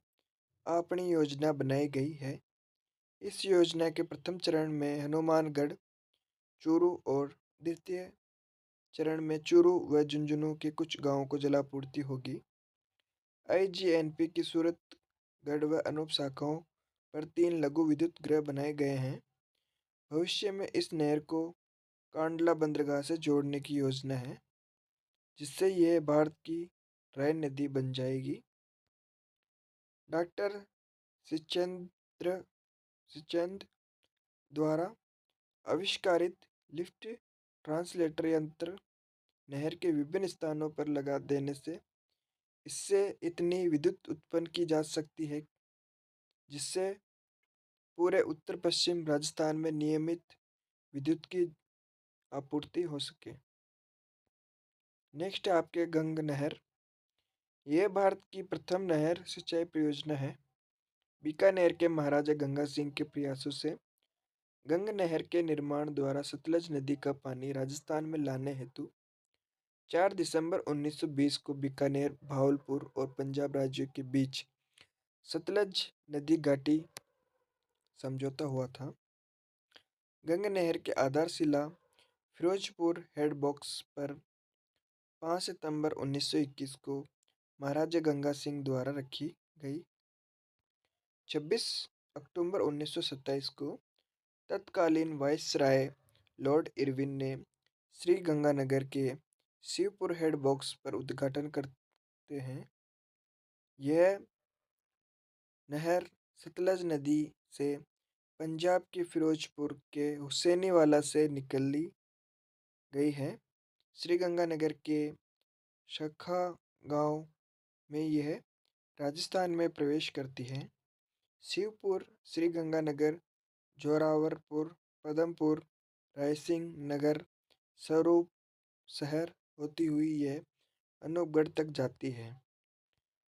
अपनी योजना बनाई गई है। इस योजना के प्रथम चरण में हनुमानगढ़, चूरू और द्वितीय चरण में चूरू व झुंझुनू के कुछ गांवों को जलापूर्ति होगी। आईजीएनपी की सूरतगढ़ व अनूप शाखाओं पर 3 लघु विद्युत गृह बनाए गए हैं। भविष्य में इस नहर को कांडला बंदरगाह से जोड़ने की योजना है, जिससे यह भारत की राइन नदी बन जाएगी। डॉक्टर सिचेंद्र सिचंद द्वारा आविष्कारित लिफ्ट ट्रांसलेटर यंत्र नहर के विभिन्न स्थानों पर लगा देने से इससे इतनी विद्युत उत्पन्न की जा सकती है, जिससे पूरे उत्तर पश्चिम राजस्थान में नियमित विद्युत की आपूर्ति हो सके। नेक्स्ट है आपके गंग नहर। यह भारत की प्रथम नहर सिंचाई परियोजना है। बीकानेर के महाराजा गंगा सिंह के प्रयासों से गंग नहर के निर्माण द्वारा सतलज नदी का पानी राजस्थान में लाने हेतु 4 दिसंबर 1920 को बीकानेर, भावलपुर और पंजाब राज्यों के बीच सतलज नदी घाटी समझौता हुआ था। गंग नहर की आधारशिला फिरोजपुर हेड बॉक्स पर 5 सितंबर 1921 को महाराजा गंगा सिंह द्वारा रखी गई। 26 अक्टूबर 1927 को तत्कालीन वायसराय लॉर्ड इरविन ने श्री गंगानगर के शिवपुर हेड बॉक्स पर उद्घाटन करते हैं। यह नहर सतलज नदी से पंजाब के फिरोजपुर के हुसैनीवाला से निकली गई है। श्रीगंगानगर के शखा गांव में यह राजस्थान में प्रवेश करती है। शिवपुर, श्रीगंगानगर, जोरावरपुर, पदमपुर, रायसिंह नगर, स्वरूप शहर होती हुई यह अनूपगढ़ तक जाती है।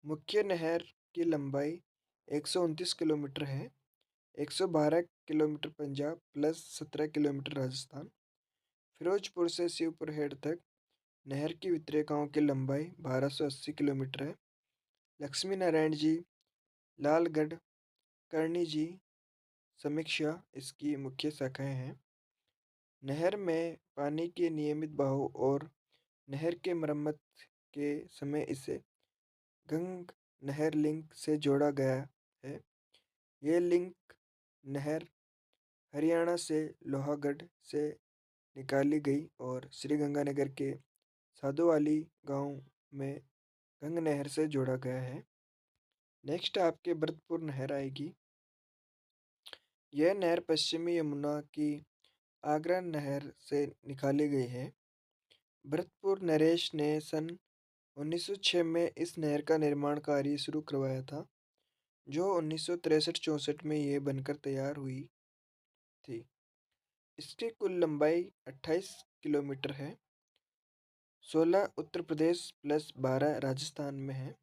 मुख्य नहर की लंबाई 129 किलोमीटर है। 112 kilometre Punjab plus 17 kilometre Rajasthan. Firozpur से शिवपुर हेड तक नहर की वितरेखाओं की लंबाई 1280 किलोमीटर है। लक्ष्मी नारायण जी, लालगढ़, करणी जी, समीक्षा इसकी मुख्य शाखाएं हैं। नहर में पानी के नियमित बहाव और नहर के मरम्मत के समय इसे गंग नहर लिंक से जोड़ा गया है। ये लिंक नहर हरियाणा से लोहागढ़ से निकाली गई और श्रीगंगानगर के साधुवाली गांव में गंग नहर से जोड़ा गया है। नेक्स्ट आपके भरतपुर नहर आएगी। यह नहर पश्चिमी यमुना की आगरा नहर से निकाली गई है। भरतपुर नरेश ने सन 1906 में इस नहर का निर्माण कार्य शुरू करवाया था, जो 1963-64 में ये बनकर तैयार हुई थी। इसकी कुल लंबाई 28 किलोमीटर है। 16 उत्तर प्रदेश प्लस 12 राजस्थान में है।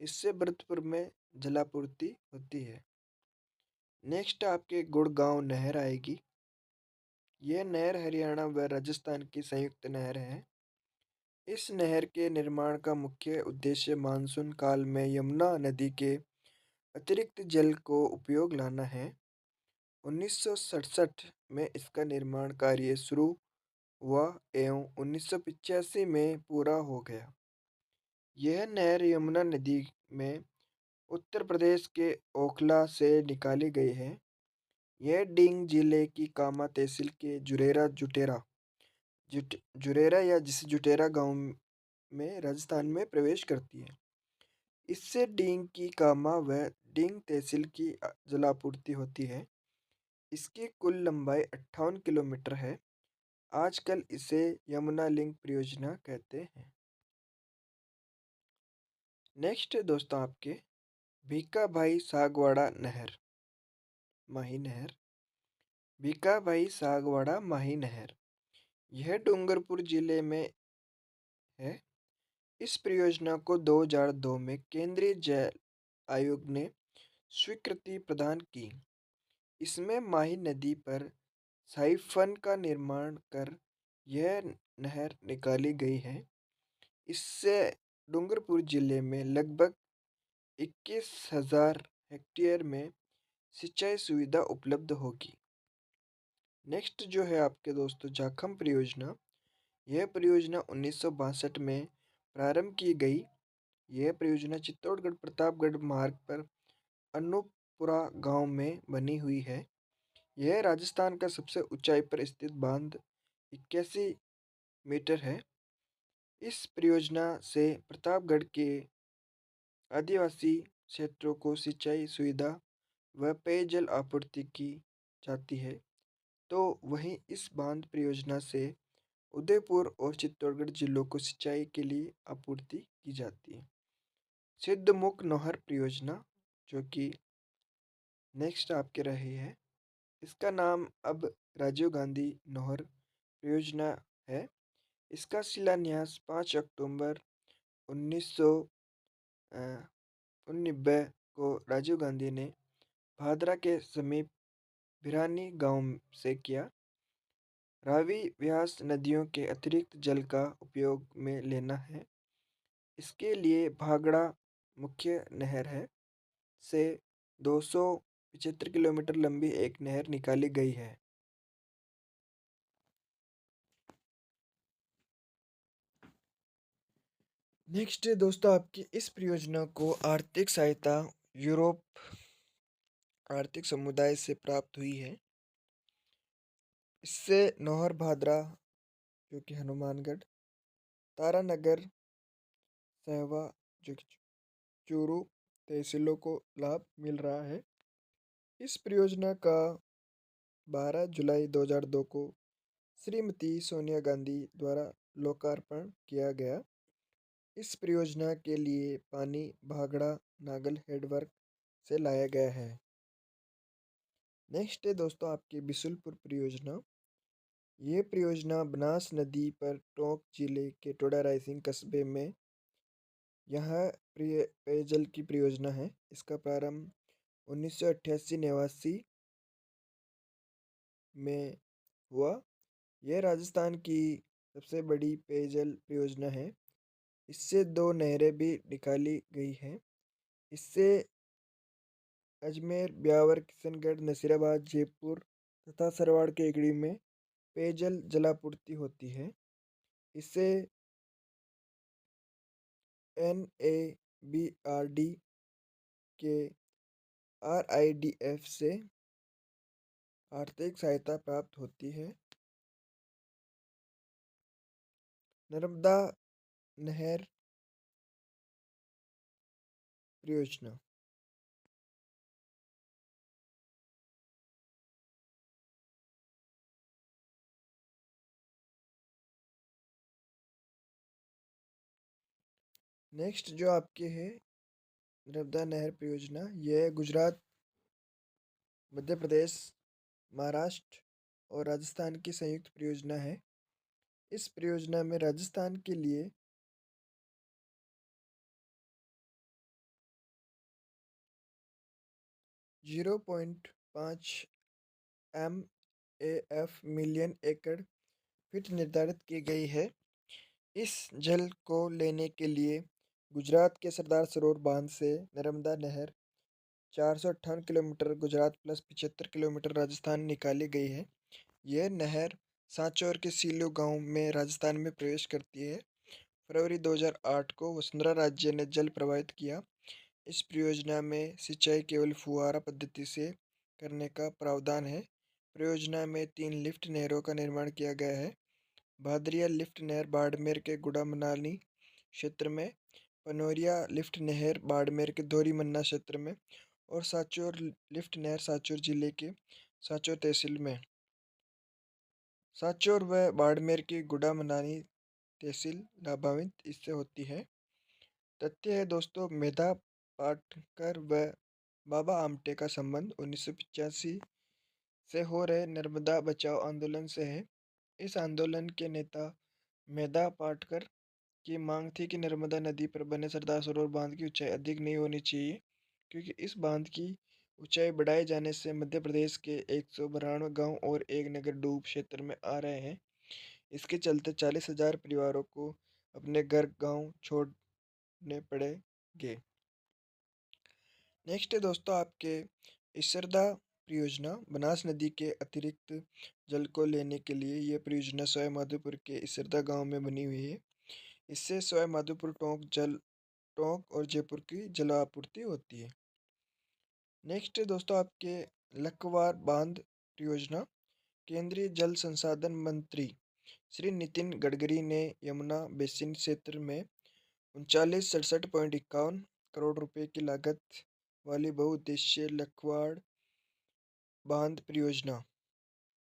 इससे भरतपुर में जलापूर्ति होती है। नेक्स्ट आपके गुड़गांव नहर आएगी। यह नहर हरियाणा व राजस्थान की संयुक्त नहर है। इस नहर के निर्माण का मुख्य उद्देश्य मानसून काल में यमुना नदी के अतिरिक्त जल को उपयोग लाना है। 1967 में इसका निर्माण कार्य शुरू हुआ एवं 1985 में पूरा हो गया। यह नहर यमुना नदी में उत्तर प्रदेश के ओखला से निकाली गई है। यह डींग जिले की कामा तहसील के जुरेरा या जिसे जुटेरा गांव में राजस्थान में प्रवेश करती है। इससे डींग की कामा व डींग तहसील की जलापूर्ति होती है। इसकी कुल लंबाई 58 किलोमीटर है। आजकल इसे यमुना लिंक परियोजना कहते हैं। नेक्स्ट दोस्तों आपके भीकाभाई सागवाड़ा नहर, माही नहर। भीकाभाई सागवाड़ा माही नहर यह डूंगरपुर जिले में है। इस परियोजना को 2002 में केंद्रीय जल आयोग ने स्वीकृति प्रदान की। इसमें माही नदी पर साइफन का निर्माण कर यह नहर निकाली गई है। इससे डूंगरपुर जिले में लगभग 21,000 हेक्टेयर में सिंचाई सुविधा उपलब्ध होगी। नेक्स्ट जो है आपके दोस्तों जाखम परियोजना। यह परियोजना 1962 में प्रारंभ की गई। यह परियोजना चित्तौड़गढ़ प्रतापगढ़ मार्ग पर अनूपपुरा गांव में बनी हुई है। यह राजस्थान का सबसे ऊंचाई पर स्थित बांध 81 मीटर है। इस परियोजना से प्रतापगढ़ के आदिवासी क्षेत्रों को सिंचाई सुविधा व पेयजल आपूर्ति की जाती है। तो वहीं इस बांध परियोजना से उदयपुर और चित्तौड़गढ़ जिलों को सिंचाई के लिए आपूर्ति की जाती है। सिद्धमुख नहर परियोजना जो कि नेक्स्ट आपके रही है, इसका नाम अब राजीव गांधी नहर परियोजना है। इसका शिलान्यास 5 अक्टूबर 1999 को राजीव गांधी ने भादरा के समीप भिरानी गांव से किया। रावी व्यास नदियों के अतिरिक्त जल का उपयोग में लेना है। इसके लिए भागड़ा मुख्य नहर है से 275 किलोमीटर लंबी एक नहर निकाली गई है। नेक्स्ट दोस्तों आपकी इस परियोजना को आर्थिक सहायता यूरोप आर्थिक समुदाय से प्राप्त हुई है। इससे नौहर भादरा जो कि हनुमानगढ़, तारानगर, सहवा जो कि चूरू तहसीलों को लाभ मिल रहा है। इस परियोजना का 12 जुलाई 2002 को श्रीमती सोनिया गांधी द्वारा लोकार्पण किया गया। इस परियोजना के लिए पानी भागड़ा नागल हेडवर्क से लाया गया है। नेक्स्ट है दोस्तों आपकी बिशुलपुर परियोजना। ये परियोजना बनास नदी पर टोंक जिले के टोडा रायसिंह कस्बे में यहाँ पेयजल की परियोजना है। इसका प्रारंभ 1988-89 में हुआ। यह राजस्थान की सबसे बड़ी पेयजल परियोजना है। इससे 2 नहरें भी निकाली गई हैं। इससे अजमेर, ब्यावर, किशनगढ़, नसीराबाद, जयपुर तथा सरवाड़ के एकड़ी में पेयजल जलापूर्ति होती है। इससे NABRD के RIDF से आर्थिक सहायता प्राप्त होती है। नर्मदा नहर परियोजना। नेक्स्ट जो आपके है नर्मदा नहर परियोजना, यह गुजरात, मध्य प्रदेश, महाराष्ट्र और राजस्थान की संयुक्त परियोजना है। इस परियोजना में राजस्थान के लिए 0.5 MAF मिलियन एकड़ फीट निर्धारित की गई है। इस जल को लेने के लिए गुजरात के सरदार सरोवर बांध से नर्मदा नहर 458 kilometre Gujarat plus 75 kilometre Rajasthan निकाली गई है। यह नहर सांचौर के सीलू गांव में राजस्थान में प्रवेश करती है। फरवरी 2008 को वसुंधरा राज्य ने जल प्रवाहित किया। इस परियोजना में सिंचाई केवल फुहारा पद्धति से करने का प्रावधान है। परियोजना में 3 लिफ्ट नहरों का निर्माण किया गया है। भादरिया लिफ्ट नहर बाड़मेर के गुड़ा मनाली क्षेत्र में, पनोरिया लिफ्ट नहर बाड़मेर के धोरी मन्ना क्षेत्र में और सांचौर लिफ्ट नहर सांचौर जिले के सांचौर तहसील में। सांचौर व बाड़मेर की गुड़ा मनाली तहसील लाभान्वित इससे होती है। तथ्य है दोस्तों, मेधा पाटकर व बाबा आमटे का संबंध 1985 से हो रहे नर्मदा बचाओ आंदोलन से है। इस आंदोलन के नेता मेधा पाटकर की मांग थी कि नर्मदा नदी पर बने सरदार सरोवर बांध की ऊंचाई अधिक नहीं होनी चाहिए, क्योंकि इस बांध की ऊंचाई बढ़ाए जाने से मध्य प्रदेश के 192 गांव और एक नगर डूब क्षेत्र में आ रहे हैं। इसके चलते 40,000 परिवारों को अपने घर गांव छोड़ने पड़ेंगे। नेक्स्ट है दोस्तों आपके इसरदा परियोजना। बनास नदी के अतिरिक्त जल को लेने के लिए यह परियोजना सवाई माधोपुर के इसरदा गांव में बनी हुई है। इससे सवाई माधोपुर, टोंक और जयपुर की जल आपूर्ति होती है। नेक्स्ट है दोस्तों आपके लखवार बांध परियोजना। केंद्रीय जल संसाधन मंत्री श्री नितिन गडकरी ने यमुना बेसिन क्षेत्र में 3967.51 करोड़ रुपए की लागत वाली बहुउद्देशीय लखवाड़ बांध परियोजना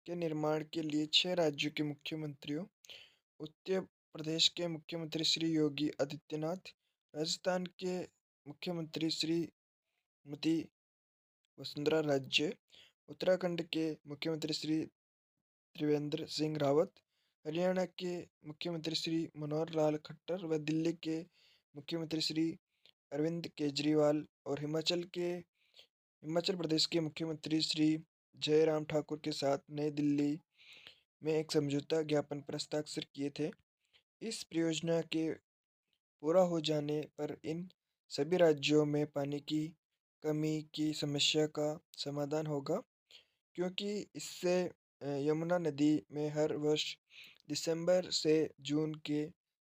के निर्माण के लिए 6 राज्यों के मुख्यमंत्रियों, उत्तर प्रदेश के मुख्यमंत्री श्री योगी आदित्यनाथ, राजस्थान के मुख्यमंत्री श्रीमती वसुंधरा राजे, उत्तराखंड के मुख्यमंत्री श्री त्रिवेंद्र सिंह रावत, हरियाणा के मुख्यमंत्री श्री मनोहर लाल खट्टर व दिल्ली के मुख्यमंत्री श्री अरविंद केजरीवाल और हिमाचल प्रदेश के मुख्यमंत्री श्री जयराम ठाकुर के साथ नई दिल्ली में एक समझौता ज्ञापन पर हस्ताक्षर किए थे। इस परियोजना के पूरा हो जाने पर इन सभी राज्यों में पानी की कमी की समस्या का समाधान होगा, क्योंकि इससे यमुना नदी में हर वर्ष दिसंबर से जून के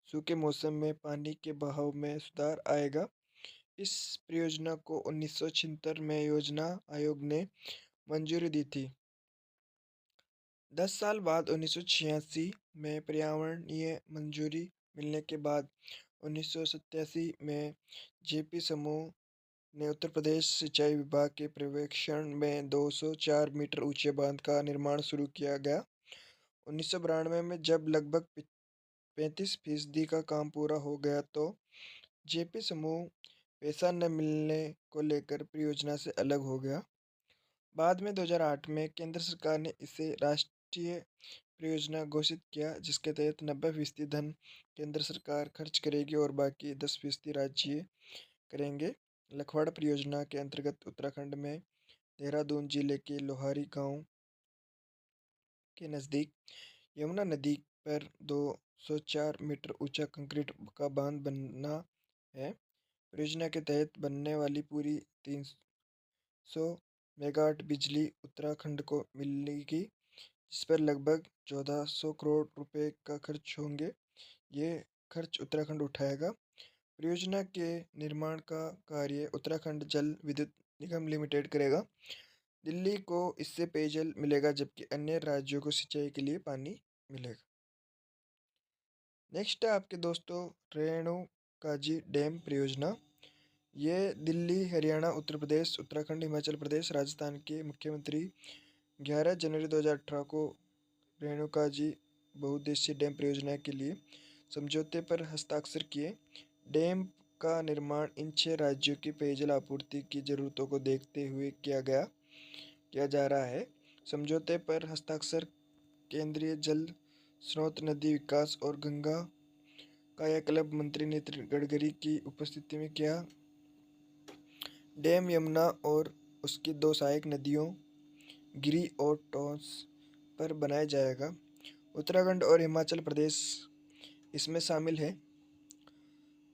सूखे मौसम में पानी के बहाव में सुधार आएगा। इस परियोजना को 1976 में योजना आयोग ने मंजूरी दी थी। 10 साल बाद 1986 में पर्यावरणीय मंजूरी मिलने के बाद 1987 में जेपी समूह ने उत्तर प्रदेश सिंचाई विभाग के पर्यवेक्षण में 204 मीटर ऊंचे बांध का निर्माण शुरू किया गया। 1992 में जब लगभग 35% का काम पूरा हो गया तो जेपी समूह पैसा न मिलने को लेकर परियोजना से अलग हो गया। बाद में 2008 में केंद्र सरकार ने इसे राष्ट्रीय परियोजना घोषित किया, जिसके तहत 90% धन केंद्र सरकार खर्च करेगी और बाकी 10% राज्य करेंगे। लखवाड़ परियोजना के अंतर्गत उत्तराखंड में देहरादून जिले के लोहारी गांव के नज़दीक यमुना नदी पर 204 मीटर ऊंचा कंक्रीट का बांध बनना है। परियोजना के तहत बनने वाली पूरी 300 मेगावाट बिजली उत्तराखंड को मिलेगी, जिस पर लगभग 1400 करोड़ रुपए का खर्च होंगे। ये खर्च उत्तराखंड उठाएगा। परियोजना के निर्माण का कार्य उत्तराखंड जल विद्युत निगम लिमिटेड करेगा। दिल्ली को इससे पेयजल मिलेगा जबकि अन्य राज्यों को सिंचाई के लिए पानी मिलेगा। नेक्स्ट है आपके दोस्तों रेणुकाजी डैम परियोजना। ये दिल्ली, हरियाणा, उत्तर प्रदेश, उत्तराखंड, हिमाचल प्रदेश, राजस्थान के मुख्यमंत्री 11 जनवरी 2018 को रेणुकाजी बहुउद्देशीय डैम परियोजना के लिए समझौते पर हस्ताक्षर किए। डैम का निर्माण इन 6 राज्यों की पेयजल आपूर्ति की ज़रूरतों को देखते हुए किया जा रहा है। समझौते पर हस्ताक्षर केंद्रीय जल स्रोत, नदी विकास और गंगा कायाकल्प मंत्री नितिन गडकरी की उपस्थिति में किया। डैम यमुना और उसकी 2 सहायक नदियों गिरी और टोंस पर बनाया जाएगा। उत्तराखंड और हिमाचल प्रदेश इसमें शामिल है।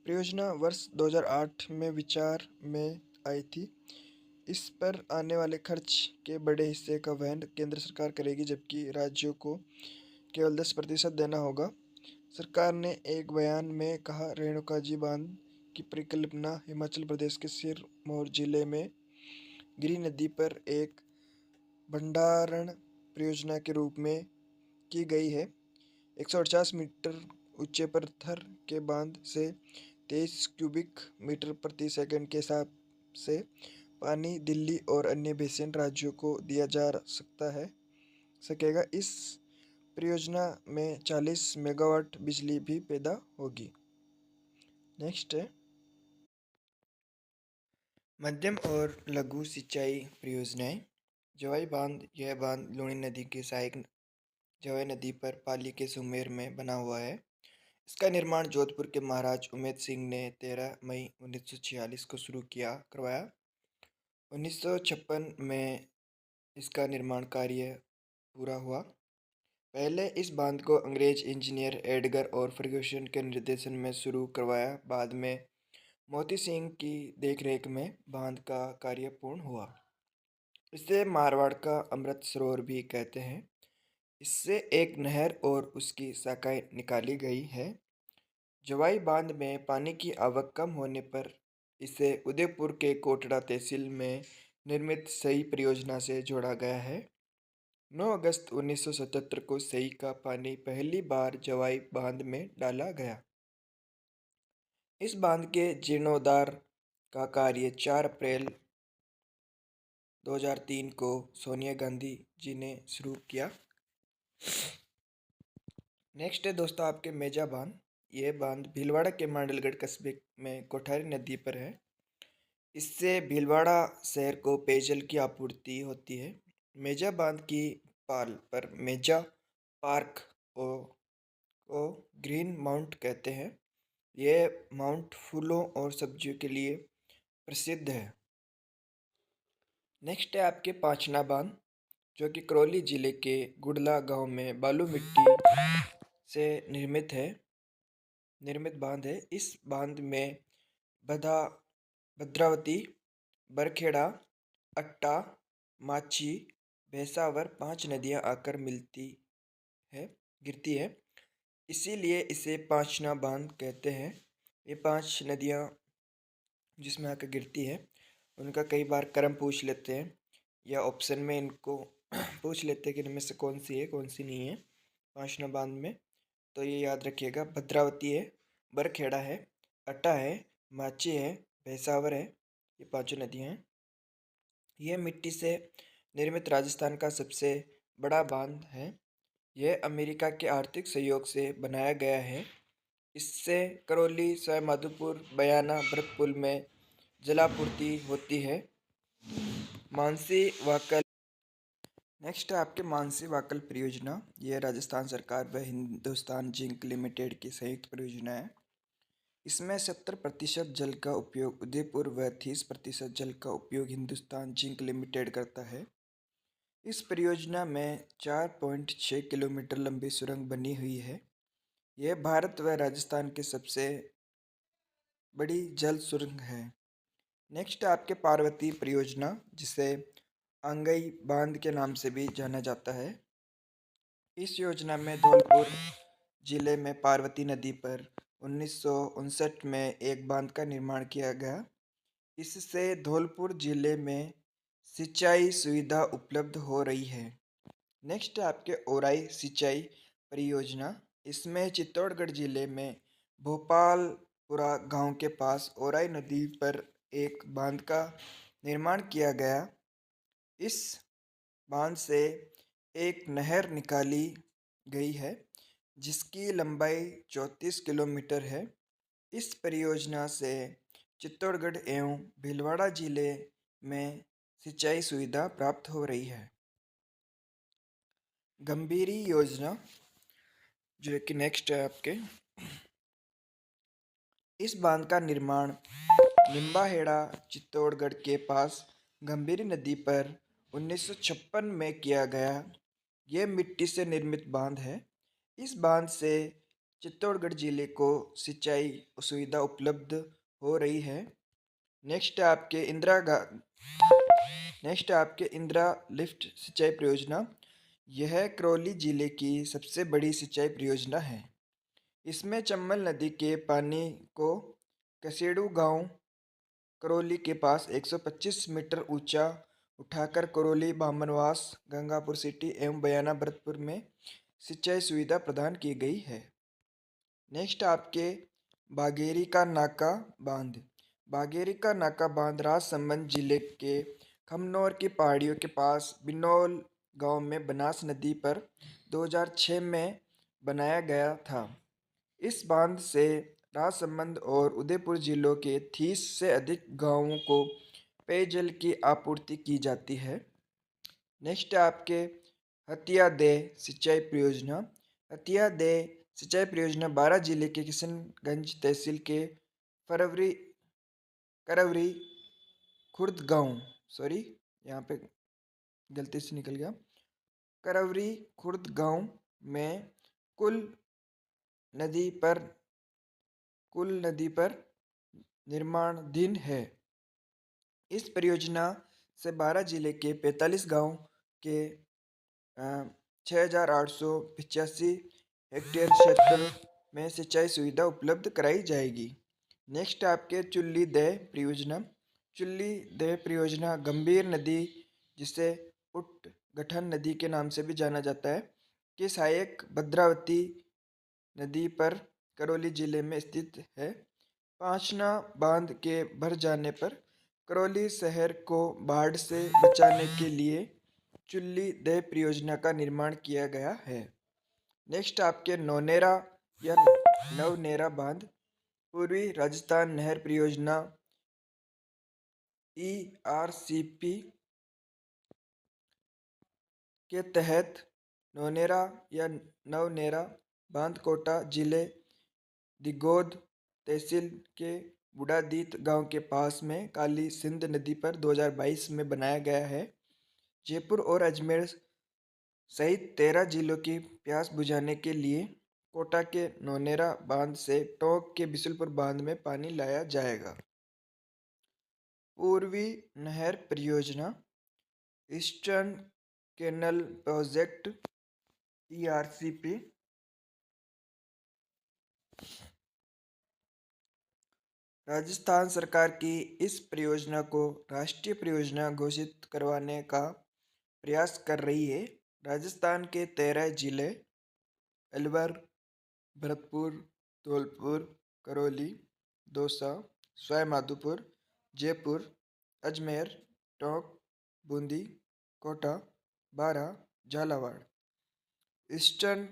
परियोजना वर्ष 2008 में विचार में आई थी। इस पर आने वाले खर्च के बड़े हिस्से का वहन केंद्र सरकार करेगी जबकि राज्यों को केवल 10% देना होगा। सरकार ने एक बयान में कहा, रेणुकाजी बांध की परिकल्पना हिमाचल प्रदेश के सिरमौर जिले में गिरी नदी पर एक भंडारण परियोजना के रूप में की गई है। 148 मीटर ऊंचे पत्थर के बांध से 23 क्यूबिक मीटर प्रति सेकंड के हिसाब से पानी दिल्ली और अन्य बेसिन राज्यों को दिया जा सकेगा। इस परियोजना में 40 मेगावाट बिजली भी पैदा होगी। नेक्स्ट है मध्यम और लघु सिंचाई परियोजनाएं। जवाई बांध। यह बांध लूणी नदी की सहायक जवाई नदी पर पाली के सुमेर में बना हुआ है। इसका निर्माण जोधपुर के महाराज उमेद सिंह ने 13 मई 1946 को शुरू करवाया। 1956 में इसका निर्माण कार्य पूरा हुआ। पहले इस बांध को अंग्रेज इंजीनियर एडगर और फर्ग्यूसन के निर्देशन में शुरू करवाया। बाद में मोती सिंह की देखरेख में बांध का कार्य पूर्ण हुआ। इसे मारवाड़ का अमृत सरोवर भी कहते हैं। इससे एक नहर और उसकी शाखाएं निकाली गई है। जवाई बांध में पानी की आवक कम होने पर इसे उदयपुर के कोटड़ा तहसील में निर्मित सई परियोजना से जोड़ा गया है। 9 अगस्त 1977 को सई का पानी पहली बार जवाई बांध में डाला गया। इस बांध के जीर्णोद्धार का कार्य 4 अप्रैल 2003 को सोनिया गांधी जी ने शुरू किया। नेक्स्ट है दोस्तों आपके मेजा बांध। ये बांध भीलवाड़ा के मांडलगढ़ कस्बे में कोठारी नदी पर है। इससे भीलवाड़ा शहर को पेयजल की आपूर्ति होती है। मेजा बांध की पाल पर मेजा पार्क को ग्रीन माउंट कहते हैं। यह माउंट फूलों और सब्जियों के लिए प्रसिद्ध है। नेक्स्ट है आपके पांचना बांध, जो कि करौली जिले के गुडला गांव में बालू मिट्टी से निर्मित बांध है। इस बांध में भद्रावती, बरखेड़ा, अट्टा, माची, भैंसावर 5 नदियां आकर गिरती है। इसीलिए इसे पांचना बांध कहते हैं। ये 5 नदियां जिसमें आकर गिरती है उनका कई बार क्रम पूछ लेते हैं या ऑप्शन में इनको पूछ लेते हैं कि इनमें से कौन सी है कौन सी नहीं है पांचना बांध में। तो ये याद रखिएगा, भद्रावती है, बरखेड़ा है, अट्टा है, माची है, भैंसावर है। ये 5 नदियाँ हैं। यह मिट्टी से निर्मित राजस्थान का सबसे बड़ा बांध है। यह अमेरिका के आर्थिक सहयोग से बनाया गया है। इससे करौली, सवाईमाधोपुर, बयाना, भरतपुर में जलापूर्ति होती है। मानसी वाकल। नेक्स्ट है आपके मानसी वाकल परियोजना। यह राजस्थान सरकार व हिंदुस्तान जिंक लिमिटेड की संयुक्त परियोजना है। इसमें 70% जल का उपयोग उदयपुर व 30% जल का उपयोग हिंदुस्तान जिंक लिमिटेड करता है। इस परियोजना में 4.6 किलोमीटर लंबी सुरंग बनी हुई है। यह भारत व राजस्थान की सबसे बड़ी जल सुरंग है। नेक्स्ट है आपके पार्वती परियोजना, जिसे अंगई बांध के नाम से भी जाना जाता है। इस योजना में धौलपुर जिले में पार्वती नदी पर 1959 में एक बांध का निर्माण किया गया। इससे धौलपुर जिले में सिंचाई सुविधा उपलब्ध हो रही है। नेक्स्ट है आपके ओराई सिंचाई परियोजना। इसमें चित्तौड़गढ़ जिले में भोपालपुरा गांव के पास ओराई नदी पर एक बांध का निर्माण किया गया। इस बांध से एक नहर निकाली गई है जिसकी लंबाई 34 किलोमीटर है। इस परियोजना से चित्तौड़गढ़ एवं भीलवाड़ा जिले में सिंचाई सुविधा प्राप्त हो रही है। गंभीरी योजना जो कि नेक्स्ट है आपके, इस बांध का निर्माण निम्बाहेड़ा चित्तौड़गढ़ के पास गंभीरी नदी पर 1956 में किया गया। यह मिट्टी से निर्मित बांध है। इस बांध से चित्तौड़गढ़ जिले को सिंचाई सुविधा उपलब्ध हो रही है। नेक्स्ट है आपके इंदिरा लिफ्ट सिंचाई परियोजना। यह करौली जिले की सबसे बड़ी सिंचाई परियोजना है। इसमें चम्बल नदी के पानी को कसेड़ू गांव करौली के पास 125 मीटर ऊंचा उठाकर करौली, बामनवास, गंगापुर सिटी एवं बयाना भरतपुर में सिंचाई सुविधा प्रदान की गई है। नेक्स्ट आपके बागेरी का नाका बांध। बागेरी का नाका बांध राजसमंद जिले के खमनोर की पहाड़ियों के पास बिनौल गांव में बनास नदी पर 2006 में बनाया गया था। इस बांध से राजसमंद और उदयपुर जिलों के 30 से अधिक गांवों को पेयजल की आपूर्ति की जाती है। नेक्स्ट है आपके हथिया दे सिंचाई परियोजना। हथिया दे सिंचाई परियोजना बारां जिले के किशनगंज तहसील के करवरी खुर्द गांव, यहाँ पे गलती से निकल गया, करवरी खुर्द गांव में कुल नदी पर निर्माणाधीन है। इस परियोजना से बारां जिले के 45 गांव के 6,885 हेक्टेयर क्षेत्र में सिंचाई सुविधा उपलब्ध कराई जाएगी। नेक्स्ट आपके चुल्ली दह परियोजना। चुल्ली दह परियोजना गंभीर नदी, जिसे उटगठन नदी के नाम से भी जाना जाता है, के सहायक भद्रावती नदी पर करौली जिले में स्थित है। पांचना बांध के भर जाने पर करौली शहर को बाढ़ से बचाने के लिए चुल्ली दह परियोजना का निर्माण किया गया है। नेक्स्ट आपके नौनेरा या नवनेरा बांध। पूर्वी राजस्थान नहर परियोजना ERCP के तहत नौनेरा या नवनेरा बांध कोटा जिले दिगोद तहसील के बुढ़ादीत गांव के पास में काली सिंध नदी पर 2022 में बनाया गया है। जयपुर और अजमेर सहित 13 जिलों की प्यास बुझाने के लिए कोटा के नौनेरा बांध से टोंक के बिशुलपुर बांध में पानी लाया जाएगा। पूर्वी नहर परियोजना eastern canal project ERCP Rajasthan सरकार की इस परियोजना को राष्ट्रीय परियोजना घोषित करवाने का प्रयास कर रही है। राजस्थान के 13 जिले Alwar, Bharatpur, Dholpur, Karauli, Dausa, Sawai Madhopur, Jaipur, Ajmer, Tonk, Bundi, Kota, Baran, Jhalawar eastern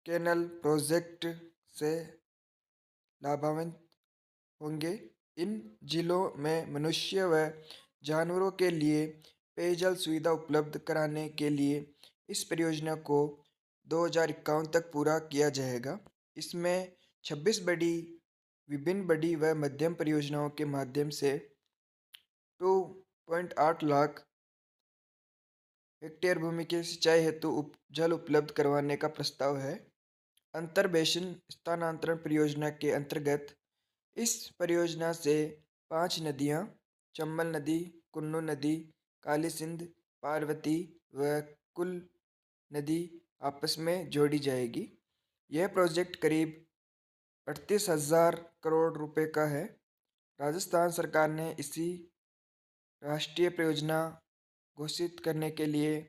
canal project से लाभान्वित होंगे। इन जिलों में मनुष्य व जानवरों के लिए पेयजल सुविधा उपलब्ध कराने के लिए इस परियोजना को 2051 तक पूरा किया जाएगा। इसमें 26 विभिन्न बड़ी व मध्यम परियोजनाओं के माध्यम से 2.8 लाख हेक्टेयर भूमि के सिंचाई हेतु जल उपलब्ध करवाने का प्रस्ताव है। अंतर्वेशन स्थानांतरण परियोजना के अंतर्गत इस परियोजना से 5 नदियां चंबल नदी, कुन्नू नदी, काली सिंध, पार्वती व कुल नदी आपस में जोड़ी जाएगी। यह प्रोजेक्ट करीब 38,000 करोड़ रुपए का है। राजस्थान सरकार ने इसी राष्ट्रीय परियोजना घोषित करने के लिए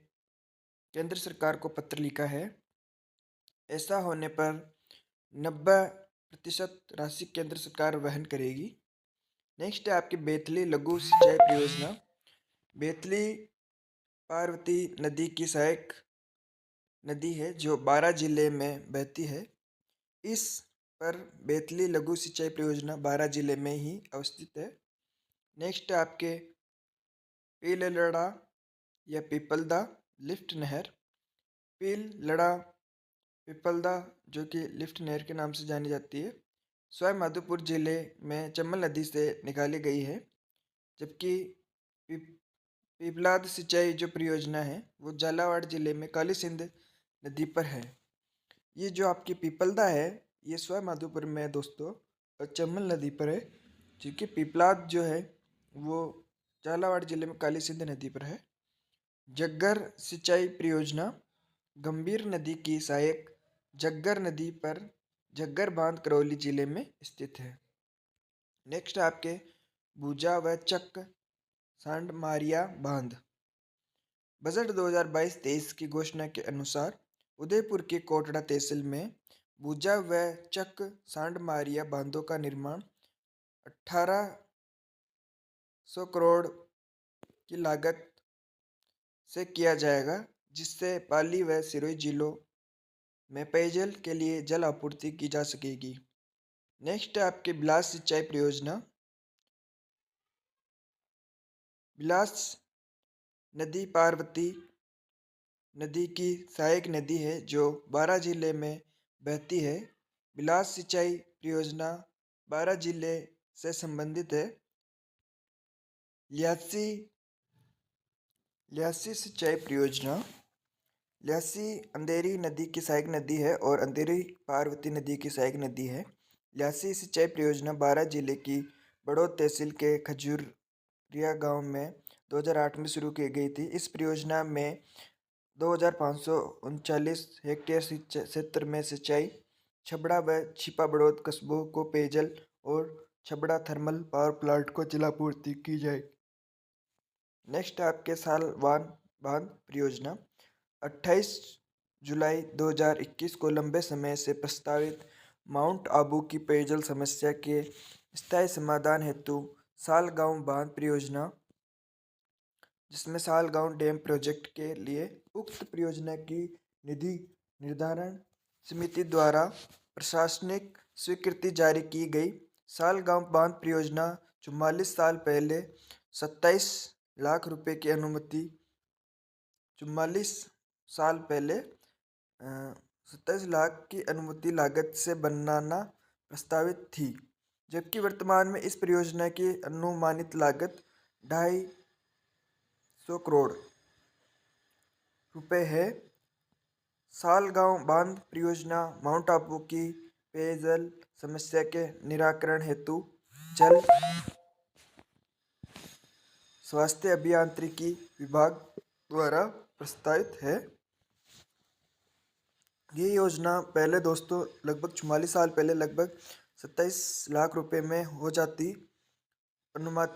केंद्र सरकार को पत्र लिखा है। ऐसा होने पर 90% राशि केंद्र सरकार वहन करेगी। नेक्स्ट है आपकी बेतली लघु सिंचाई परियोजना। बेतली पार्वती नदी की सहायक नदी है जो बारां जिले में बहती है। इस पर बेतली लघु सिंचाई परियोजना बारां जिले में ही अवस्थित है। नेक्स्ट है आपके पीललड़ा या पीपलदा लिफ्ट नहर। पीललड़ा पीपलदा जो कि लिफ्ट नहर के नाम से जानी जाती है, सवाई माधोपुर जिले में चंबल नदी से निकाली गई है। जबकि पीपलाद सिंचाई जो परियोजना है वो झालावाड़ जिले में काली सिंध नदी पर है। ये जो आपकी पीपलदा है ये सवाई माधोपुर में है दोस्तों, और चंबल नदी पर है। जबकि पीपलाद जो है वो झालावाड़ जिले में काली सिंध नदी पर है। जग्गर सिंचाई परियोजना गंभीर नदी की सहायक जग्गर नदी पर जग्गर बांध करौली जिले में स्थित है। नेक्स्ट आपके बूजा व चक सांडमारिया बांध। बजट 2022-23 की घोषणा के अनुसार उदयपुर के कोटड़ा तहसील में बूजा व चक सांडमारिया बांधों का निर्माण 1800 करोड़ की लागत से किया जाएगा, जिससे पाली व सिरोही जिलों में पेयजल के लिए जल आपूर्ति की जा सकेगी। नेक्स्ट है आपकी बिलास सिंचाई परियोजना। बिलास नदी पार्वती नदी की सहायक नदी है जो बारां जिले में बहती है। बिलास सिंचाई परियोजना बारां जिले से संबंधित है। ल्यासी ल्यासी सिंचाई परियोजना। ल्यासी अंधेरी नदी की सहायक नदी है और अंधेरी पार्वती नदी की सहायक नदी है। ल्यासी सिंचाई परियोजना बारां जिले की बड़ौद तहसील के खजूरिया गांव में 2008 में शुरू की गई थी। इस परियोजना में 2539 हेक्टेयर क्षेत्र में सिंचाई, छबड़ा व छिपा बड़ौद कस्बों को पेयजल और छबड़ा थर्मल पावर प्लांट को जलापूर्ति की जाए। नेक्स्ट आपके सालवान बांध परियोजना 28 जुलाई 2021 को लंबे समय से प्रस्तावित माउंट आबू की पेयजल समस्या के स्थायी समाधान हेतु सालगांव बांध परियोजना, जिसमें सालगांव डैम प्रोजेक्ट के लिए उक्त परियोजना की निधि निर्धारण समिति द्वारा प्रशासनिक स्वीकृति जारी की गई। सालगांव बांध परियोजना 44 साल पहले 27 लाख रुपए की अनुमति 44 साल पहले 27 लाख की अनुमति लागत से बनाना प्रस्तावित थी, जबकि वर्तमान में इस परियोजना की अनुमानित लागत 250 करोड़ रुपए है। सालगांव बांध परियोजना माउंट आबू की पेयजल समस्या के निराकरण हेतु जल स्वास्थ्य अभियांत्रिकी विभाग द्वारा प्रस्तावित है। ये योजना पहले दोस्तों लगभग 44 साल पहले लगभग 27 लाख रुपए में हो जाती। अनुमान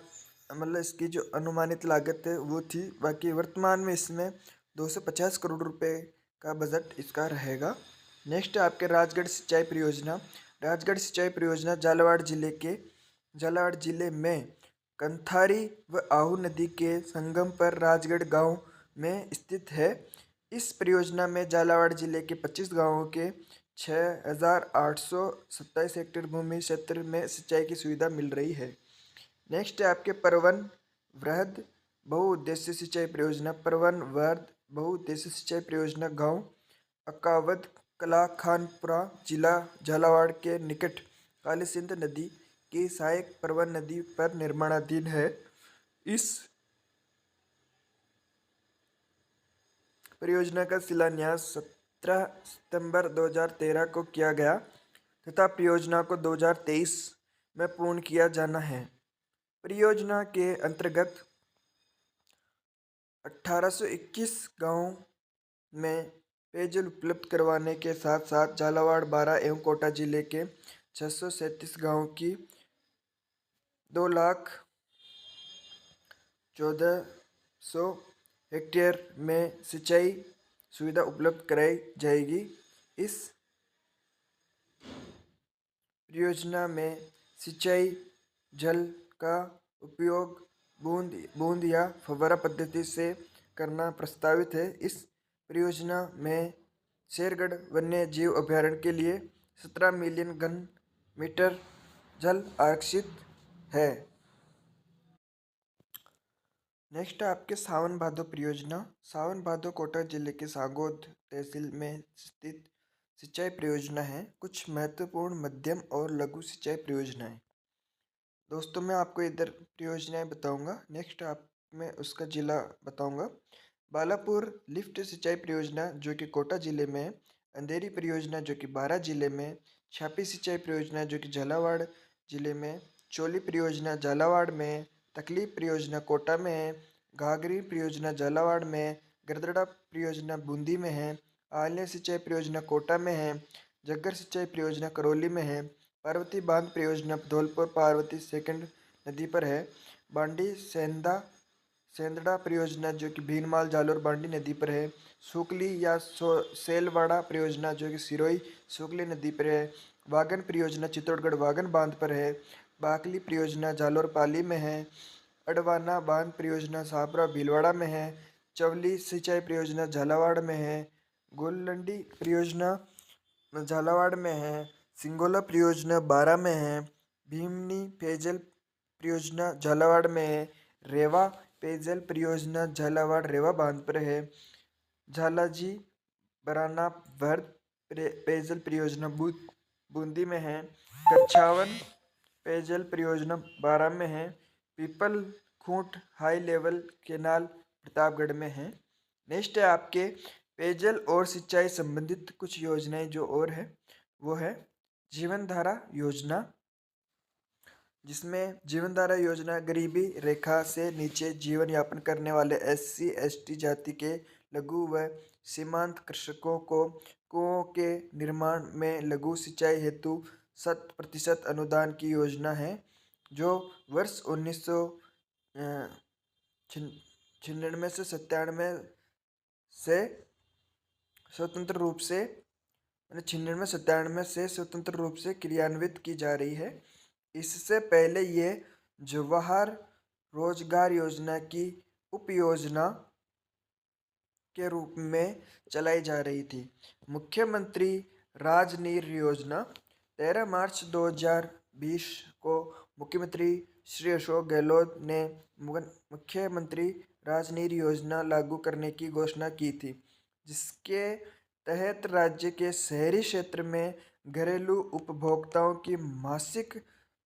मतलब इसकी जो अनुमानित लागत है वो थी। बाकी वर्तमान में इसमें 250 करोड़ रुपए का बजट इसका रहेगा। नेक्स्ट है आपके राजगढ़ सिंचाई परियोजना। राजगढ़ सिंचाई परियोजना झालावाड़ जिले में कंथारी व आहू नदी के संगम पर राजगढ़ गांव में स्थित है। इस परियोजना में झालावाड़ जिले के 25 गांवों के 6,827 हेक्टेयर भूमि क्षेत्र में सिंचाई की सुविधा मिल रही है। नेक्स्ट है आपके परवन वृहद बहुउद्देश्य सिंचाई परियोजना। परवन वृहद बहुउद्देश्य सिंचाई परियोजना गांव अकावद कला खानपुरा जिला झालावाड़ के निकट काली सिंध नदी की सहायक परवन नदी पर निर्माणाधीन है। इस परियोजना का शिलान्यास 17 सितंबर 2013 को किया गया तथा परियोजना को 2023 में पूर्ण किया जाना है। परियोजना के अंतर्गत 1821 गांवों में पेयजल उपलब्ध करवाने के साथ साथ झालावाड़, बारां एवं कोटा जिले के 637 गाँव की 2,14,100 हेक्टेयर में सिंचाई सुविधा उपलब्ध कराई जाएगी। इस परियोजना में सिंचाई जल का उपयोग बूंद बूंद या फव्वारा पद्धति से करना प्रस्तावित है। इस परियोजना में शेरगढ़ वन्य जीव अभयारण्य के लिए 17 मिलियन घन मीटर जल आरक्षित है। नेक्स्ट है आपके सावन भादो परियोजना। सावन भादो कोटा जिले के सांगोद तहसील में स्थित सिंचाई परियोजना है। कुछ महत्वपूर्ण मध्यम और लघु सिंचाई परियोजनाएं। दोस्तों मैं आपको इधर परियोजनाएं बताऊंगा। नेक्स्ट आप मैं उसका जिला बताऊंगा। बालापुर लिफ्ट सिंचाई परियोजना जो कि कोटा जिले में है। अंधेरी परियोजना जो कि बारां जिले में। छापी सिंचाई परियोजना जो कि झालावाड़ जिले में। चोली परियोजना झालावाड़ में। तकली परियोजना कोटा में है। घाघरी परियोजना झालावाड़ में। गरदड़ा परियोजना बूंदी में है। आलिया सिंचाई परियोजना कोटा में है। जग्गर सिंचाई परियोजना करौली में है। पार्वती बांध परियोजना धौलपुर पार्वती सेकंड नदी पर है। बांडी सेंदड़ा परियोजना जो कि भीनमाल जालोर बांडी नदी पर है। सुकली या सेलवाड़ा परियोजना जो कि सिरोही सुकली नदी पर है। वागन परियोजना चित्तौड़गढ़ वागन बांध पर है। बाकली परियोजना जालोर पाली में है। अडवाना बांध परियोजना साबरा भीलवाड़ा में है। चवली सिंचाई परियोजना झालावाड़ में है। गोलंडी परियोजना झालावाड़ में है। सिंगोला परियोजना बारां में है। भीमनी पेयजल परियोजना झालावाड़ में है। रेवा पेयजल परियोजना झालावाड़ रेवा बांध पर है। झालाजी बराना भर पेयजल परियोजना बूंदी में है। कच्छावन पेयजल परियोजना बारां में है। Peepal Khunt high level canal Pratapgarh में है। नेक्स्ट है आपके पेयजल और सिंचाई संबंधित कुछ योजनाएं जो और है वो है जीवन धारा योजना, जिसमें जीवन धारा योजना गरीबी रेखा से नीचे जीवन यापन करने वाले SC ST जाति के लघु व सीमांत कृषकों को कुओं के निर्माण में लघु सिंचाई हेतु 100% अनुदान की योजना है, जो वर्ष 1996 से 97 से स्वतंत्र रूप से 96-97 से स्वतंत्र रूप से क्रियान्वित की जा रही है। इससे पहले ये जवाहर रोजगार योजना की उपयोजना के रूप में चलाई जा रही थी। मुख्यमंत्री राजनीर योजना 13 मार्च 2020 को मुख्यमंत्री श्री अशोक गहलोत ने मुख्यमंत्री राजनीर योजना लागू करने की घोषणा की थी, जिसके तहत राज्य के शहरी क्षेत्र में घरेलू उपभोक्ताओं की मासिक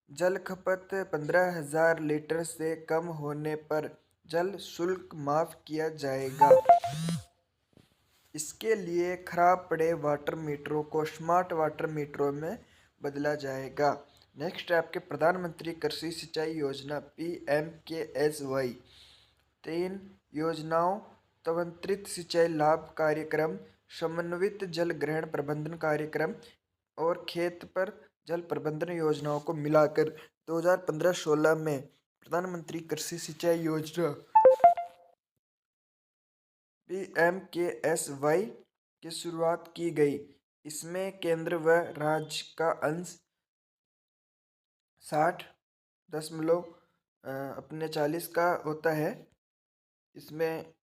जल खपत 15,000 लीटर से कम होने पर जल शुल्क माफ किया जाएगा। इसके लिए खराब पड़े वाटर मीटरों को स्मार्ट वाटर मीटरों में बदला जाएगा। नेक्स्ट है आपके प्रधानमंत्री कृषि सिंचाई योजना PMKSY। 3 योजनाओं त्वरित सिंचाई लाभ कार्यक्रम, समन्वित जल ग्रहण प्रबंधन कार्यक्रम और खेत पर जल प्रबंधन योजनाओं को मिलाकर 2015-16 में प्रधानमंत्री कृषि सिंचाई योजना PMKSY की शुरुआत की गई। इसमें केंद्र व राज्य का अंश 60.40 का होता है। इसमें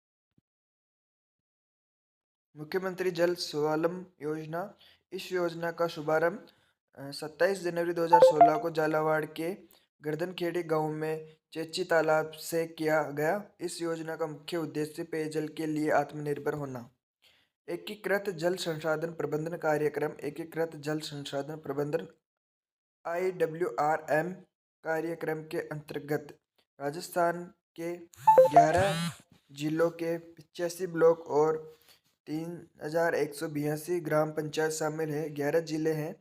मुख्यमंत्री जल स्वावलंबन योजना, इस योजना का शुभारंभ 27 जनवरी 2016 को झालावाड़ के गर्दनखेड़ी गांव में चेची तालाब से किया गया। इस योजना का मुख्य उद्देश्य पेयजल के लिए आत्मनिर्भर होना। एकीकृत जल संसाधन प्रबंधन कार्यक्रम, एकीकृत जल संसाधन प्रबंधन IWRM कार्यक्रम के अंतर्गत राजस्थान के 11 जिलों के 85 ब्लॉक और 3,182 ग्राम पंचायत शामिल है। 11 जिले हैं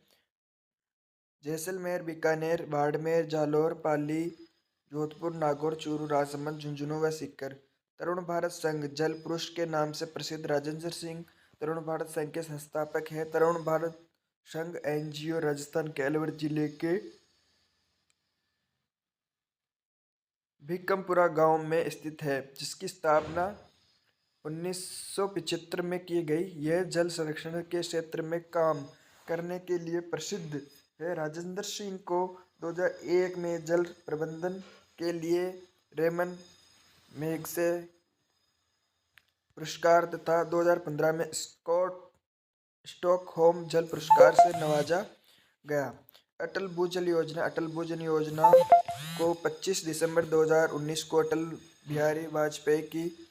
जैसलमेर, बीकानेर, बाड़मेर, जालौर, पाली, जोधपुर, नागौर, चूरू, राजसमंद, झुंझुनू व सीकर। तरुण भारत संघ जल पुरुष के नाम से प्रसिद्ध राजेंद्र सिंह तरुण भारत संघ के संस्थापक हैं। तरुण भारत संघ एनजीओ राजस्थान के अलवर जिले के भिकमपुरा गांव में स्थित है, जिसकी स्थापना 1975 में की गई। यह जल संरक्षण के क्षेत्र में काम करने के लिए प्रसिद्ध है। राजेंद्र सिंह को 2001 में जल प्रबंधन के लिए रेमन मैग्सेसे पुरस्कार तथा 2015 में स्टॉकहोम जल पुरस्कार से नवाजा गया। अटल भूजल योजना। अटल भूजल योजना को 25 दिसंबर 2019 को अटल बिहारी वाजपेयी की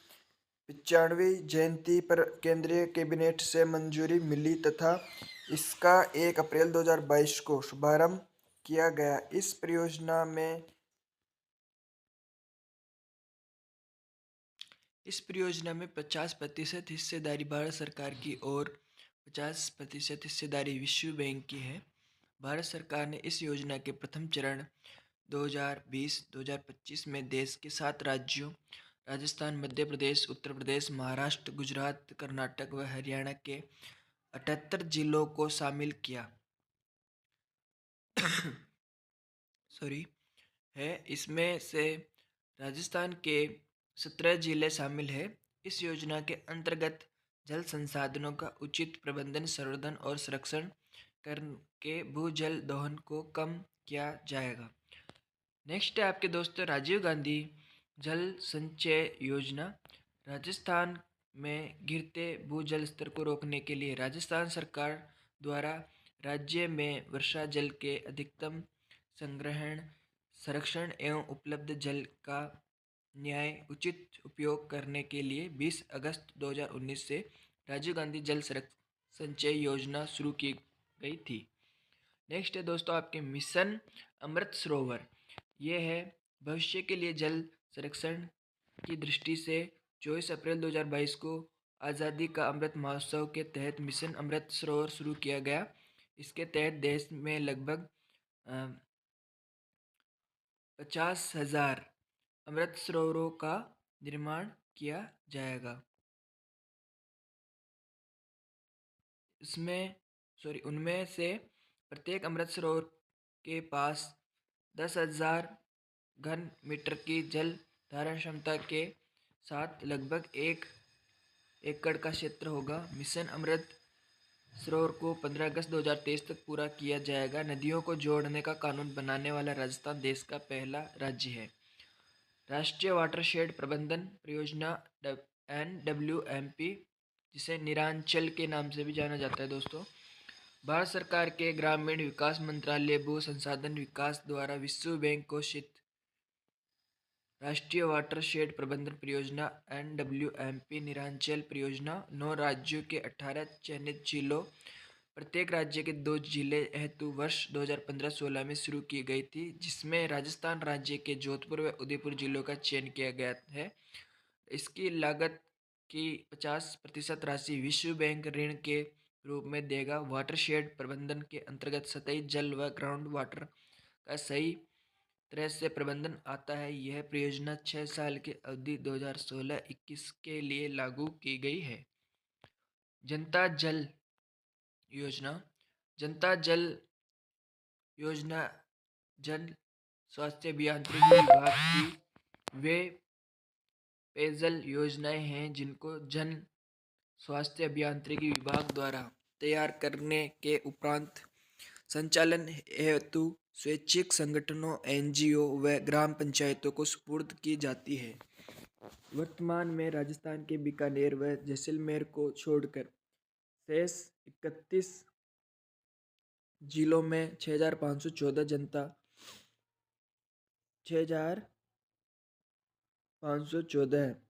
95वीं जयंती पर केंद्रीय कैबिनेट से मंजूरी मिली तथा इसका 1 अप्रैल 2022 को शुभारंभ किया गया। इस परियोजना में 50% हिस्सेदारी भारत सरकार की और 50% हिस्सेदारी विश्व बैंक की है। भारत सरकार ने इस योजना के प्रथम चरण 2020-2025 में देश के 7 राज्यों राजस्थान, मध्य प्रदेश, उत्तर प्रदेश, महाराष्ट्र, गुजरात, कर्नाटक व हरियाणा के 78 जिलों को शामिल किया है। इसमें से राजस्थान के 17 जिले शामिल हैं। इस योजना के अंतर्गत जल संसाधनों का उचित प्रबंधन, संवर्धन और संरक्षण करके भूजल दोहन को कम किया जाएगा। नेक्स्ट है आपके दोस्तों राजीव गांधी जल संचय योजना। राजस्थान में गिरते भूजल स्तर को रोकने के लिए राजस्थान सरकार द्वारा राज्य में वर्षा जल के अधिकतम संग्रहण, संरक्षण एवं उपलब्ध जल का न्याय उचित उपयोग करने के लिए 20 अगस्त 2019 से राजीव गांधी जल संचय योजना शुरू की गई थी। नेक्स्ट है दोस्तों आपके मिशन अमृत सरोवर। ये है भविष्य के लिए जल संरक्षण की दृष्टि से 24 अप्रैल 2022 को आज़ादी का अमृत महोत्सव के तहत मिशन अमृत सरोवर शुरू किया गया। इसके तहत देश में लगभग 50,000 अमृत सरोवरों का निर्माण किया जाएगा। उनमें से प्रत्येक अमृत सरोवर के पास 10,000 घन मीटर की जल धारण क्षमता के साथ लगभग 1 एकड़ का क्षेत्र होगा। मिशन अमृत सरोवर को 15 अगस्त 2023 तक पूरा किया जाएगा। नदियों को जोड़ने का कानून बनाने वाला राजस्थान देश का पहला राज्य है। राष्ट्रीय वाटरशेड प्रबंधन परियोजना NWMP, जिसे निरांचल के नाम से भी जाना जाता है दोस्तों, भारत सरकार के ग्रामीण विकास मंत्रालय भू संसाधन विकास द्वारा विश्व बैंक घोषित राष्ट्रीय वाटरशेड प्रबंधन परियोजना NWMP निरांचल परियोजना 9 राज्यों के 18 चयनित जिलों, प्रत्येक राज्य के 2 जिले हेतु वर्ष 2015-16 में शुरू की गई थी, जिसमें राजस्थान राज्य के जोधपुर व उदयपुर जिलों का चयन किया गया है। इसकी लागत की 50% राशि विश्व बैंक ऋण के रूप में देगा। वाटरशेड प्रबंधन के अंतर्गत सतही जल व ग्राउंड वाटर का सही तरह से प्रबंधन आता है। यह परियोजना 6 साल की अवधि 2016-21 के लिए लागू की गई है। जनता जल योजना। जनता जल योजना जन स्वास्थ्य अभियांत्रिकी विभाग की वे पेयजल योजनाएं हैं जिनको जन स्वास्थ्य अभियांत्रिकी विभाग द्वारा तैयार करने के उपरांत संचालन हेतु स्वैच्छिक संगठनों, NGO व ग्राम पंचायतों को सुपुर्द की जाती है। वर्तमान में राजस्थान के बीकानेर व जैसलमेर को छोड़कर शेष 31 जिलों में 6,514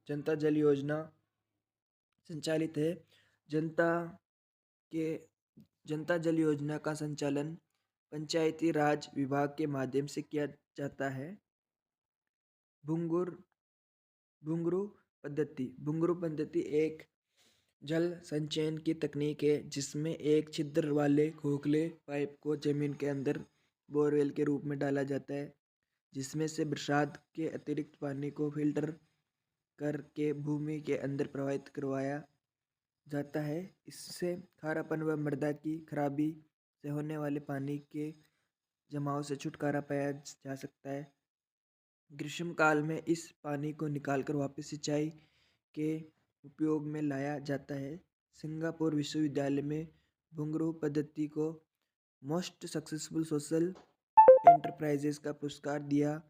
जनता जल योजना संचालित है। जनता जल योजना का संचालन पंचायती राज विभाग के माध्यम से किया जाता है। भुंगरू पद्धति एक जल संचयन की तकनीक है जिसमें एक छिद्र वाले खोखले पाइप को जमीन के अंदर बोरवेल के रूप में डाला जाता है, जिसमें से बरसात के अतिरिक्त पानी को फिल्टर करके भूमि के अंदर प्रवाहित करवाया जाता है। इससे खारापन व मृदा की खराबी से होने वाले पानी के जमाव से छुटकारा पाया जा सकता है। ग्रीष्म काल में इस पानी को निकालकर वापस सिंचाई के उपयोग में लाया जाता है। सिंगापुर विश्वविद्यालय में बुंगरू पद्धति को मोस्ट सक्सेसफुल सोशल एंटरप्राइजेस का पुरस्कार दिया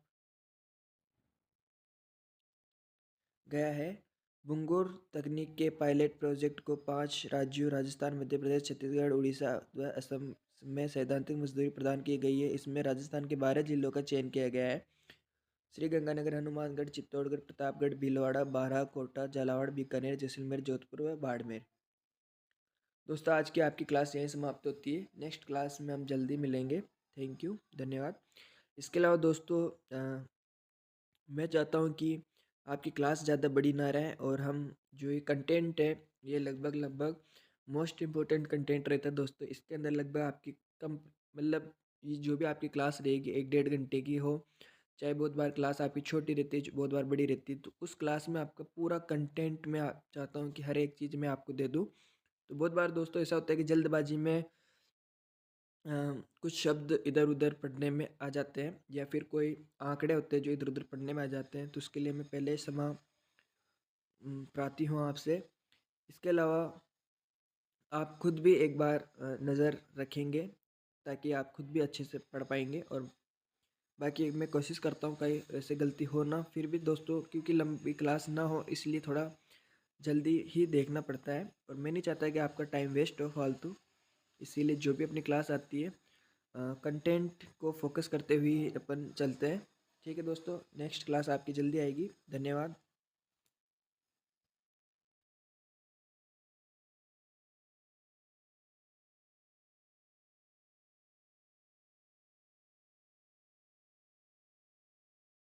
गया है। बुंगूर तकनीक के पायलट प्रोजेक्ट को 5 राज्यों राजस्थान, मध्य प्रदेश, छत्तीसगढ़, उड़ीसा व असम में सैद्धांतिक मंजूरी प्रदान की गई है। इसमें राजस्थान के 12 जिलों का चयन किया गया है। श्रीगंगानगर, हनुमानगढ़, चित्तौड़गढ़, प्रतापगढ़, भीलवाड़ा, बारां, कोटा, झालावाड़, बीकानेर, जैसलमेर, जोधपुर व बाड़मेर। दोस्तों, आज की आपकी क्लास यहीं समाप्त होती है। नेक्स्ट क्लास में हम जल्दी मिलेंगे। थैंक यू, धन्यवाद। इसके अलावा दोस्तों, मैं चाहता हूँ कि आपकी क्लास ज़्यादा बड़ी ना रहे और हम जो ये कंटेंट है ये लगभग मोस्ट इम्पोर्टेंट कंटेंट रहता है दोस्तों। इसके अंदर लगभग आपकी कम मतलब ये जो भी आपकी क्लास रहेगी 1-1.5 घंटे की हो, चाहे बहुत बार क्लास आपकी छोटी रहती है, बहुत बार बड़ी रहती है, तो उस क्लास में आपका पूरा कंटेंट मैं चाहता हूँ कि हर एक चीज़ मैं आपको दे दूँ। तो बहुत बार दोस्तों ऐसा होता है कि जल्दबाजी में कुछ शब्द इधर उधर पढ़ने में आ जाते हैं या फिर कोई आंकड़े होते हैं जो इधर उधर पढ़ने में आ जाते हैं, तो उसके लिए मैं पहले क्षमा प्रार्थी हूँ आपसे। इसके अलावा आप खुद भी एक बार नज़र रखेंगे ताकि आप खुद भी अच्छे से पढ़ पाएंगे। और बाकी मैं कोशिश करता हूँ कहीं ऐसे गलती हो ना, फिर भी दोस्तों क्योंकि लंबी क्लास ना हो इसलिए थोड़ा जल्दी ही देखना पड़ता है और मैं नहीं चाहता कि आपका टाइम वेस्ट हो फालतू। इसीलिए जो भी अपनी क्लास आती है कंटेंट को फोकस करते हुए अपन चलते हैं। ठीक है दोस्तों, नेक्स्ट क्लास आपकी जल्दी आएगी। धन्यवाद।